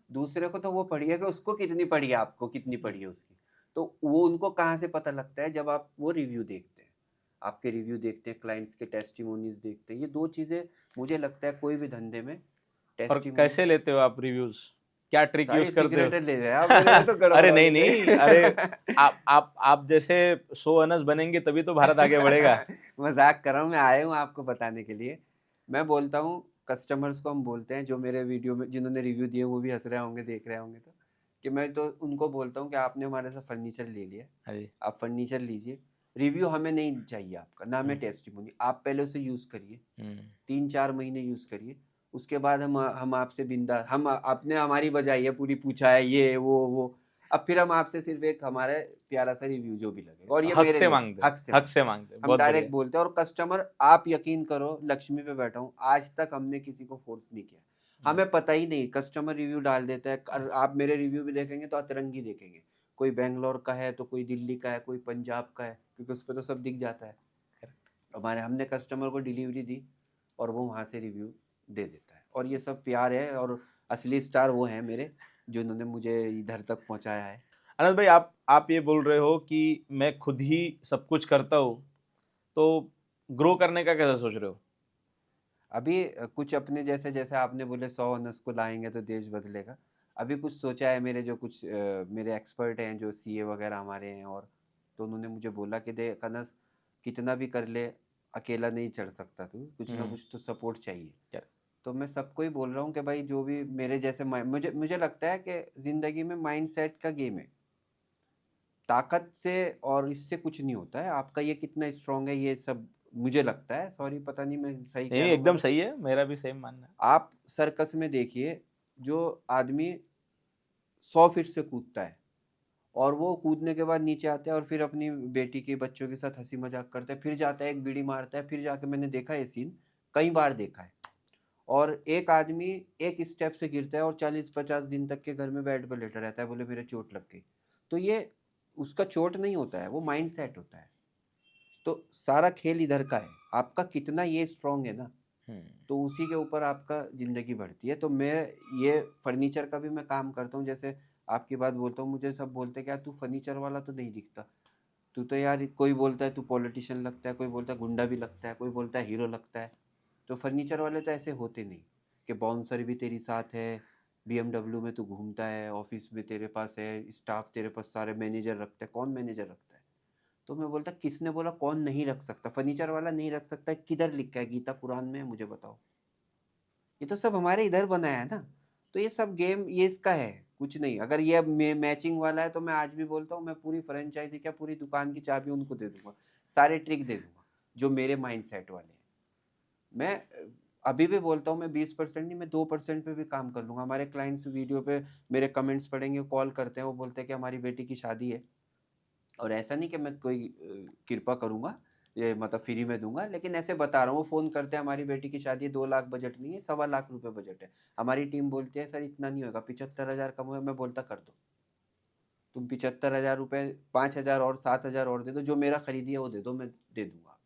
दूसरे को तो वो पड़ी है कि उसको कितनी पड़ी है, आपको कितनी पड़ी है उसकी। तो वो उनको कहाँ से पता लगता है, जब आप वो रिव्यू देखते हैं, आपके रिव्यू देखते हैं, क्लाइंट्स के टेस्टिमोनीज देखते हैं। ये दो चीजें मुझे लगता है कोई भी धंधे में, और टेस्टिमोनी। कैसे लेते हो आप रिव्यूज, क्या ट्रिक यूज सारी करते हो? सिगरेटें ले रहे हैं आप मेरे में, तो गड़बड़ अरे हो नहीं गई नहीं, अरे आप जैसे 100 अनस बनेंगे तभी तो भारत आगे बढ़ेगा। मजाक कर रहा हूँ, मैं आया हूँ आपको बताने के लिए। मैं बोलता हूँ कस्टमर्स को, हम बोलते हैं जो मेरे वीडियो में जिन्होंने रिव्यू दिए वो भी हंस रहे होंगे, देख रहे होंगे, तो कि मैं तो उनको बोलता हूँ कि आपने हमारे से फर्नीचर ले लिया, अरे आप फर्नीचर लीजिए, रिव्यू हमें नहीं चाहिए आपका, ना हमें टेस्टिमोनी। आप पहले उसे यूज़ करिए, 3-4 महीने यूज़ करिए, उसके बाद हम आपसे बिंदा, हम आपने हमारी बजाई है पूरी, पूछा है ये वो, अब फिर हम आपसे सिर्फ एक हमारे प्यारा सा रिव्यू जो भी लगेगा, और ये हक मेरे से लिए मांगते, हक से हक से मांगते हैं। मांगते, हम बहुत बढ़िया। डायरेक्ट बोलते हैं, और कस्टमर, आप यकीन करो, लक्ष्मी पे बैठा हूँ, आज तक हमने किसी को फोर्स नहीं किया। हमें पता ही नहीं, कस्टमर रिव्यू डाल देता है। आप मेरे रिव्यू भी देखेंगे तो अतरंगी देखेंगे, कोई बेंगलोर का है तो कोई दिल्ली का है, कोई पंजाब का है, क्योंकि उस पर तो सब दिख जाता है। हमने कस्टमर को डिलीवरी दी और वो वहाँ से रिव्यू दे देता है, और ये सब प्यार है। और असली स्टार वो हैं मेरे, जिन्होंने मुझे इधर तक पहुँचाया है। अनंत भाई, आप ये बोल रहे हो कि मैं खुद ही सब कुछ करता हूँ, तो ग्रो करने का कैसे सोच रहे हो? अभी कुछ अपने जैसे, जैसे आपने बोले 100 अनस को लाएंगे तो देश बदलेगा, अभी कुछ सोचा है। मेरे जो कुछ मेरे एक्सपर्ट हैं जो सीए वगैरह हमारे हैं, और तो उन्होंने मुझे बोला कि देख अनस, कितना भी कर ले, अकेला नहीं चढ़ सकता तू, कुछ ना कुछ तो सपोर्ट चाहिए। क्या? तो मैं सबको ही बोल रहा हूँ कि भाई जो भी मेरे जैसे मुझे मुझे लगता है कि ज़िंदगी में माइंडसेट का गेम है, ताकत से और इससे कुछ नहीं होता है। आपका ये कितना स्ट्रांग है, ये सब मुझे लगता है, सॉरी पता नहीं मैं सही कह नहीं, रहा हूँ एकदम गलत। सही है, मेरा भी सेम मानना है। आप सर्कस में देखिए, जो आदमी 100 फीट से कूदता है, और वो कूदने के बाद नीचे आता है, और फिर अपनी बेटी के बच्चों के साथ हंसी मजाक करता है, फिर जाता है एक बीड़ी मारता है, फिर जाके, मैंने देखा है ये सीन, कई बार देखा है। और एक आदमी एक स्टेप से गिरता है और 40-50 दिन तक के घर में बेड पर लेटा रहता है, बोले मेरे चोट लग गई। तो ये उसका चोट नहीं होता है, वो माइंड सेट होता है। तो सारा खेल इधर का है, आपका कितना ये स्ट्रांग है ना, तो उसी के ऊपर आपका ज़िंदगी बढ़ती है। तो मैं ये फर्नीचर का भी मैं काम करता हूँ, जैसे आपकी बात बोलता हूँ, मुझे सब बोलते हैं क्या तू फर्नीचर वाला तो नहीं दिखता, तू तो यार, कोई बोलता है तू पॉलिटिशियन लगता है, कोई बोलता है गुंडा भी लगता है, कोई बोलता है हीरो लगता है। तो फर्नीचर वाले तो ऐसे होते नहीं कि बाउंसर भी तेरी साथ है, BMW में तू घूमता है, ऑफिस में तेरे पास है स्टाफ, तेरे पास सारे मैनेजर रखते हैं, कौन मैनेजर रखता है? तो मैं बोलता, किसने बोला कौन नहीं रख सकता? फर्नीचर वाला नहीं रख सकता, किधर लिखा है गीता पुराण में, मुझे बताओ। ये तो सब हमारे इधर बना है ना। तो ये सब गेम ये इसका है, कुछ नहीं। अगर ये अब मैचिंग वाला है तो मैं आज भी बोलता हूँ, मैं पूरी फ्रेंचाइजी क्या, पूरी दुकान की चाबी उनको दे दूंगा, सारे ट्रिक दे दूंगा जो मेरे माइंड सेट वाले हैं। मैं अभी भी बोलता हूँ, मैं 20% नहीं, मैं 2% पे भी काम कर लूंगा। हमारे क्लाइंट्स वीडियो पे मेरे कमेंट्स पढ़ेंगे, कॉल करते हैं, वो बोलते हैं कि हमारी बेटी की शादी है, और ऐसा नहीं कि मैं कोई कृपा करूंगा, ये मतलब फ्री में दूंगा, लेकिन ऐसे बता रहा हूँ, वो फ़ोन करते हैं हमारी बेटी की शादी है, 2 लाख बजट नहीं है, 1.25 लाख रुपए बजट है। हमारी टीम बोलती है सर इतना नहीं होगा, 75,000 कम है। मैं बोलता कर दो, तुम 75,000 रुपये, 5,000 और 7,000 और दे दो, जो मेरा खरीदी है वो दे दो, मैं दे दूंगा।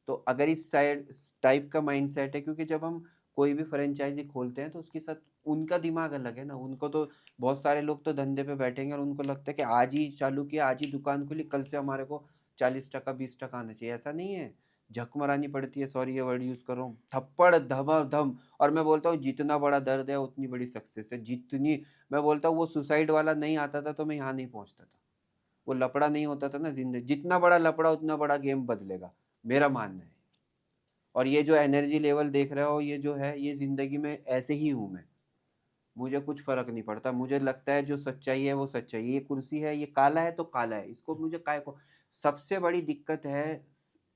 तो अगर इस साइड टाइप का माइंड सेट है, क्योंकि जब हम कोई भी फ्रेंचाइजी खोलते हैं तो उसके साथ उनका दिमाग अलग है ना। उनको तो बहुत सारे लोग तो धंधे पे बैठेंगे और उनको लगता है कि आज ही चालू किया, आज ही दुकान खुली, कल से हमारे को 40% 20% आना चाहिए। ऐसा नहीं है, झक मरानी पड़ती है, सॉरी ये वर्ड यूज कर रहा हूँ, थप्पड़ धमाधम। और मैं बोलता हूँ जितना बड़ा दर्द है उतनी बड़ी सक्सेस है। जितनी, मैं बोलता हूँ वो सुसाइड वाला नहीं आता था तो मैं यहाँ नहीं पहुँचता था, वो लपड़ा नहीं होता था ना जिंदगी, जितना बड़ा लपड़ा उतना बड़ा गेम बदलेगा, मेरा मानना है। और ये जो एनर्जी लेवल देख रहे हो, ये जो है, ये जिंदगी में ऐसे ही हूँ मैं, मुझे कुछ फर्क नहीं पड़ता। मुझे लगता है जो सच्चाई है वो सच्चाई है। ये कुर्सी है, ये काला है तो काला है, इसको मुझे काय को। सबसे बड़ी दिक्कत है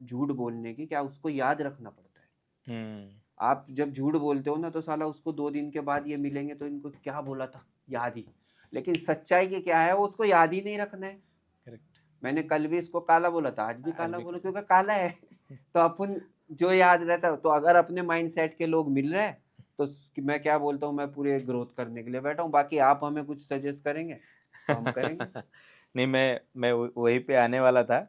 झूठ बोलने की, क्या उसको याद रखना पड़ता है। आप जब झूठ बोलते हो ना तो साला उसको 2 दिन के बाद ये मिलेंगे तो इनको क्या बोला था याद ही। लेकिन सच्चाई की क्या है, वो उसको याद ही नहीं रखना है। करेक्ट। मैंने कल भी इसको काला बोला था, आज भी आज काला भी बोला, क्योंकि काला है। तो अपन जो याद रहता है, तो अगर अपने माइंड सेट के लोग मिल रहे हैं तो मैं क्या बोलता हूँ, मैं पूरे ग्रोथ करने के लिए बैठा हूँ। बाकी आप हमें कुछ सजेस्ट करेंगे तो हम करेंगे। नहीं, मैं वहीं पे आने वाला था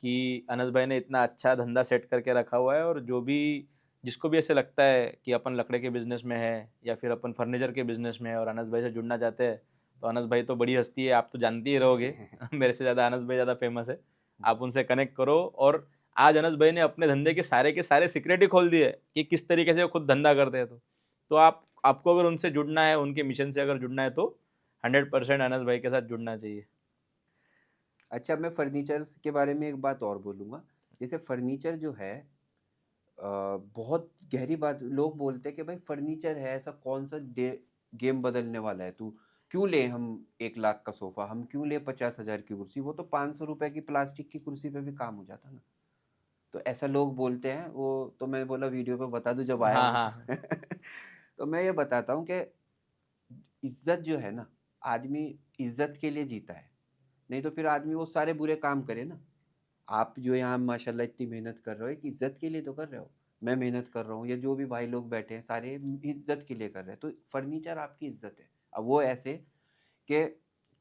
कि अनस भाई ने इतना अच्छा धंधा सेट करके रखा हुआ है, और जो भी जिसको भी ऐसे लगता है कि अपन लकड़े के बिजनेस में है या फिर अपन फर्नीचर के बिजनेस में है और अनस भाई से जुड़ना चाहते हैं, तो अनस भाई तो बड़ी हस्ती है, आप तो जानते ही रहोगे। मेरे से ज़्यादा अनस भाई ज़्यादा फेमस है। आप उनसे कनेक्ट करो। और आज अनस भाई ने अपने धंधे के सारे सीक्रेट ही खोल दिए कि किस तरीके से वो खुद धंधा करते हैं। तो आपको अगर उनसे जुड़ना है, उनके मिशन से अगर जुड़ना है, तो 100% अनस भाई के साथ जुड़ना चाहिए। अच्छा, मैं फर्नीचर के बारे में एक बात और बोलूँगा। जैसे फर्नीचर जो है बहुत गहरी बात, लोग बोलते हैं कि भाई फर्नीचर है, ऐसा कौन सा गेम बदलने वाला है, तू क्यों ले हम 1 लाख का सोफा, हम क्यों ले 50,000 की कुर्सी, वो तो 500 रुपए की प्लास्टिक की कुर्सी पे भी काम हो जाता ना। तो ऐसा लोग बोलते हैं, वो तो मैं बोला वीडियो पे बता दूं जब आया हाँ हूं हाँ। तो तो मैं ये बताता हूँ कि इज्जत जो है ना, आदमी इज्जत के लिए जीता है, नहीं तो फिर आदमी वो सारे बुरे काम करे ना। आप जो यहाँ माशाल्लाह इतनी मेहनत कर रहे हो, एक इज्जत के लिए तो कर रहे हो। मैं मेहनत कर रहा हूँ, या जो भी भाई लोग बैठे हैं सारे इज्जत के लिए कर रहे हैं, तो फर्नीचर आपकी इज्जत है। अब वो ऐसे कि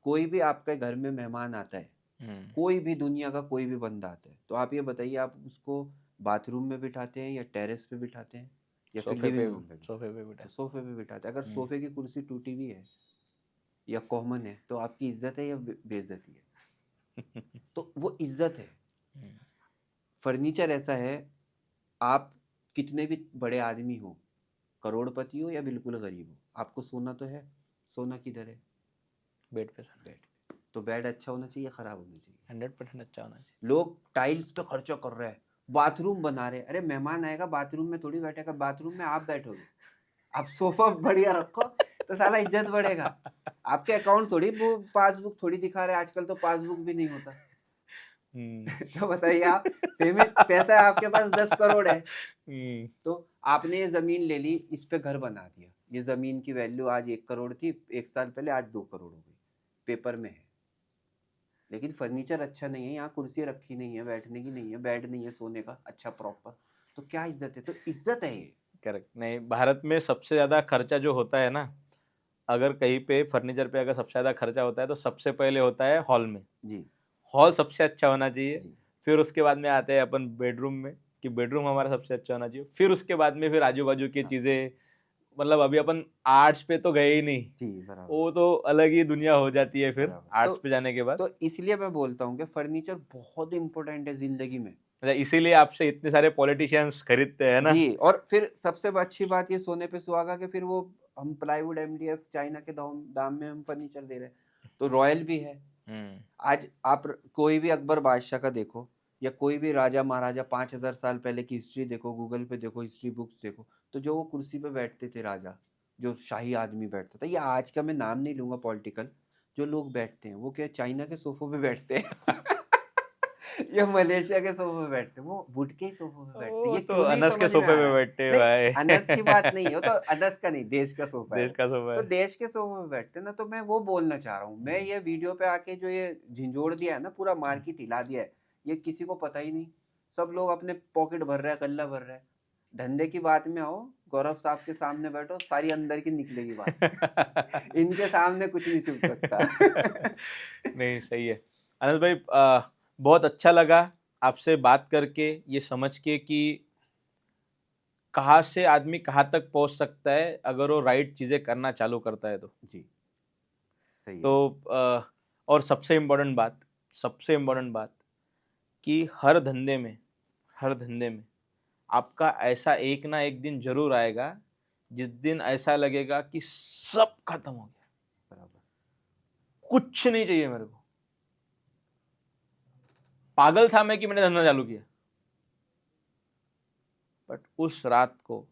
कोई भी आपके घर में मेहमान आता है, कोई भी दुनिया का कोई भी बंदा आता है, तो आप ये बताइए, आप उसको बाथरूम में बिठाते हैं या टेरेस पे बिठाते हैं या फिर लिविंग रूम पे? सोफे पे बिठा। तो सोफे पे बिठाते हैं। अगर सोफे की कुर्सी टूटी हुई है या कॉमन है, तो आपकी इज्जत है या बेइज्जती है? तो वो इज्जत है। फर्नीचर ऐसा है, आप कितने भी बड़े आदमी हो, करोड़पति हो या बिल्कुल गरीब हो, आपको सोना तो है। सोना किधर है? बेड पे। बेड। तो बेड अच्छा होना चाहिए, खराब होना चाहिए? 100% अच्छा होना चाहिए। लोग टाइल्स पे खर्चा कर रहे हैं, बाथरूम बना रहे हैं। अरे मेहमान आएगा, बाथरूम में थोड़ी बैठेगा, बाथरूम में आप बैठोगे। आप सोफा बढ़िया रखो तो साला इज्जत बढ़ेगा। आपके अकाउंट थोड़ी वो पासबुक थोड़ी दिखा रहे हैं, आजकल तो पासबुक भी नहीं होता। तो बताइए आप, पेमेंट पैसा है आपके पास 10 करोड़ है, तो आपने ये जमीन ले ली, इस पे घर बना दिया। ये जमीन की वैल्यू आज 1 करोड़ थी, 1 साल पहले आज 2 करोड़ हो गई, पेपर में है। लेकिन फर्नीचर अच्छा नहीं है, यहाँ कुर्सी रखी नहीं है, बैठने की नहीं है, बेड नहीं है सोने का अच्छा प्रॉपर, तो क्या इज्जत है? तो इज्जत है ये। करेक्ट। नहीं, भारत में सबसे ज्यादा खर्चा जो होता है ना, अगर कहीं पे फर्नीचर पे अगर सबसे ज्यादा खर्चा होता है तो सबसे पहले होता है हॉल में। जी हॉल सबसे अच्छा होना चाहिए। जी। फिर उसके बाद में आते हैं अपन बेडरूम में, कि बेडरूम हमारा सबसे अच्छा होना चाहिए। फिर उसके बाद में फिर आजू बाजू की चीजें, मतलब अभी अपन आर्ट्स पे तो गए ही नहीं, जी बराबर वो तो अलग ही दुनिया हो जाती है फिर बराबर। आर्ट्स पे जाने के बाद। तो इसलिए मैं बोलता हूँ कि फर्नीचर बहुत इंपॉर्टेंट है जिंदगी में। मतलब इसीलिए आपसे इतने सारे पॉलिटिशियंस खरीदते हैं ना। जी, और फिर सबसे अच्छी बात ये सोने पे सुहागा कि फिर वो हम प्लाईवुड एमडीएफ चाइना के दाम में हम फर्नीचर दे रहे हैं, तो रॉयल भी है। आज आप कोई भी अकबर बादशाह का देखो, या कोई भी राजा महाराजा 5,000 साल पहले की हिस्ट्री देखो, गूगल पे देखो, हिस्ट्री बुक्स देखो, तो जो वो कुर्सी पे बैठते थे राजा, जो शाही आदमी बैठता था, या आज का मैं नाम नहीं लूंगा पॉलिटिकल, जो लोग बैठते हैं वो क्या चाइना के सोफों पे बैठते हैं या मलेशिया के सोफे पे बैठते हैं, वो वुड के सोफे पे बैठते हैं। वो ये तो क्यों नहीं अनस के समझ में सोफे आ पे रहा है? बैठते हैं नहीं, भाई। अनस की बात नहीं है, वो तो अनस का नहीं, देश का सोफा है देश वो। का सोफा तो है। देश के सोफे पे बैठते हैं ना, तो मैं वो बोलना चाह रहा हूँ। मैं ये वीडियो पे आके जो ये झिंझोड़ दिया है ना, पूरा मार्केट हिला दिया है, ये किसी को पता ही नहीं। सब लोग अपने पॉकेट भर रहे हैं, गल्ला भर रहे हैं। धंधे की बात में आओ, गौरव साहब के सामने बैठो, सारी अंदर की निकलेगी बात। इनके सामने कुछ नहीं छुप सकता। नहीं, सही है। अनस भाई, बहुत अच्छा लगा आपसे बात करके, ये समझ के कि कहाँ से आदमी कहाँ तक पहुंच सकता है अगर वो राइट चीजें करना चालू करता है तो। जी सही है। तो और सबसे इम्पोर्टेंट बात कि हर धंधे में आपका ऐसा एक ना एक दिन जरूर आएगा जिस दिन ऐसा लगेगा कि सब खत्म हो गया, बराबर। कुछ नहीं चाहिए मेरे को। पागल था मैं कि मैंने धंधा चालू किया, बट उस रात को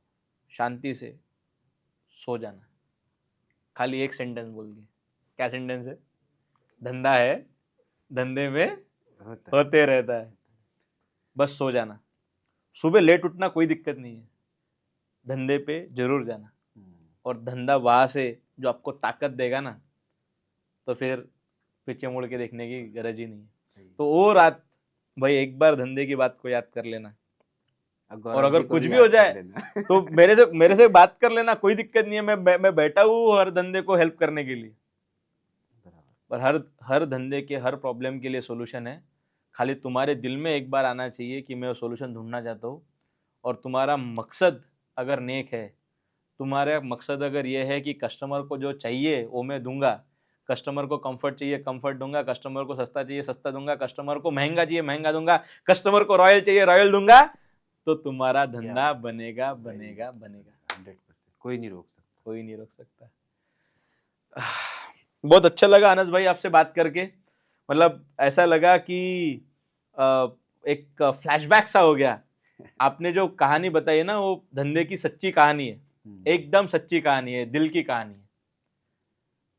शांति से सो जाना, खाली एक सेंटेंस बोल के। क्या सेंटेंस है? धंधा है, धंधे में होते रहता है, बस सो जाना। सुबह लेट उठना कोई दिक्कत नहीं है, धंधे पे जरूर जाना, और धंधा वहां से जो आपको ताकत देगा ना, तो फिर पीछे मुड़ के देखने की गरज ही नहीं है। तो वो रात भाई एक बार धंधे की बात को याद कर लेना, और अगर कुछ भी हो जाए तो मेरे से बात कर लेना, कोई दिक्कत नहीं है। मैं बैठा हूँ हर धंधे को हेल्प करने के लिए। पर हर धंधे के हर प्रॉब्लम के लिए सॉल्यूशन है, खाली तुम्हारे दिल में एक बार आना चाहिए कि मैं वो सॉल्यूशन ढूंढना चाहता हूँ, और तुम्हारा मकसद अगर नेक है, तुम्हारा मकसद अगर ये है कि कस्टमर को जो चाहिए वो मैं दूंगा, कस्टमर को कंफर्ट चाहिए कंफर्ट दूंगा, कस्टमर को सस्ता चाहिए सस्ता दूंगा, कस्टमर को महंगा चाहिए महंगा दूंगा, कस्टमर को रॉयल चाहिए रॉयल दूंगा, तो तुम्हारा धंधा बनेगा बनेगा बनेगा। 100%, कोई नहीं रोक सकता। कोई नहीं रोक सकता। बहुत अच्छा लगा अनस भाई आपसे बात करके, मतलब ऐसा लगा कि एक फ्लैशबैक सा हो गया। आपने जो कहानी बताई ना वो धंधे की सच्ची कहानी है, एकदम सच्ची कहानी है, दिल की कहानी है।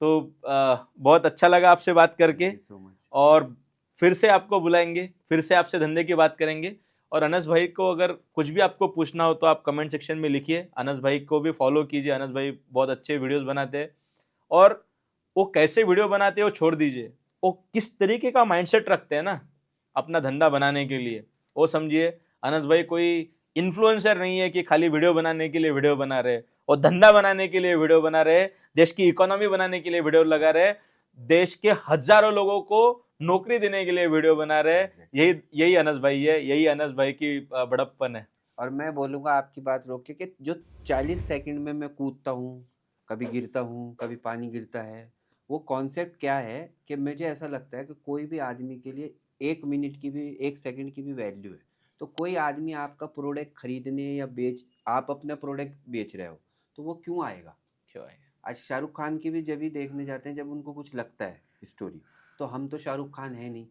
तो बहुत अच्छा लगा आपसे बात करके, Thank you so much. और फिर से आपको बुलाएंगे, फिर से आपसे धंधे की बात करेंगे। और अनस भाई को अगर कुछ भी आपको पूछना हो तो आप कमेंट सेक्शन में लिखिए, अनस भाई को भी फॉलो कीजिए, अनस भाई बहुत अच्छे वीडियोस बनाते हैं, और वो कैसे वीडियो बनाते हैं वो छोड़ दीजिए, वो किस तरीके का माइंडसेट रखते हैं ना अपना धंधा बनाने के लिए, वो समझिए। अनस भाई कोई इन्फ्लुएंसर नहीं है कि खाली वीडियो बनाने के लिए वीडियो बना रहे, और धंधा बनाने के लिए वीडियो बना रहे, देश की इकोनॉमी बनाने के लिए वीडियो लगा रहे, देश के हजारों लोगों को नौकरी देने के लिए वीडियो बना रहे। यही अनस भाई है, यही अनस भाई की बड़प्पन है। और मैं बोलूँगा आपकी बात रोक के कि जो 40 सेकंड में मैं कूदता हूँ, कभी गिरता हूँ, कभी पानी गिरता है, वो कॉन्सेप्ट क्या है कि मुझे ऐसा लगता है कि कोई भी आदमी के लिए 1 मिनट की भी 1 सेकंड की भी वैल्यू है। तो कोई आदमी आपका प्रोडक्ट खरीदने या आप अपना प्रोडक्ट बेच रहे हो तो वो क्यों आएगा? क्यों है? आज शाहरुख खान की भी जब भी देखने जाते हैं जब उनको कुछ लगता है स्टोरी, तो हम तो शाहरुख खान है नहीं,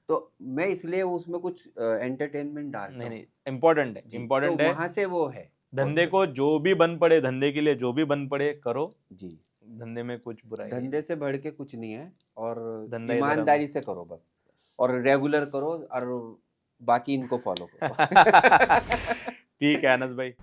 तो मैं इसलिए उसमें कुछ एंटरटेनमेंट डालता नहीं हूँ। नहीं, इम्पोर्टेंट है, जी, इम्पोर्टेंट तो है। वहाँ से वो है धंधे को जो भी बन पड़े, धंधे के लिए जो भी बन पड़े करो, जी। धंधे में कुछ बुराई नहीं। धंधे से बढ़ के कुछ नहीं है, और धंधा ही धर्म है। ईमानदारी से करो बस, और रेगुलर करो, और बाकी इनको फॉलो करो। ठीक है अनस भाई।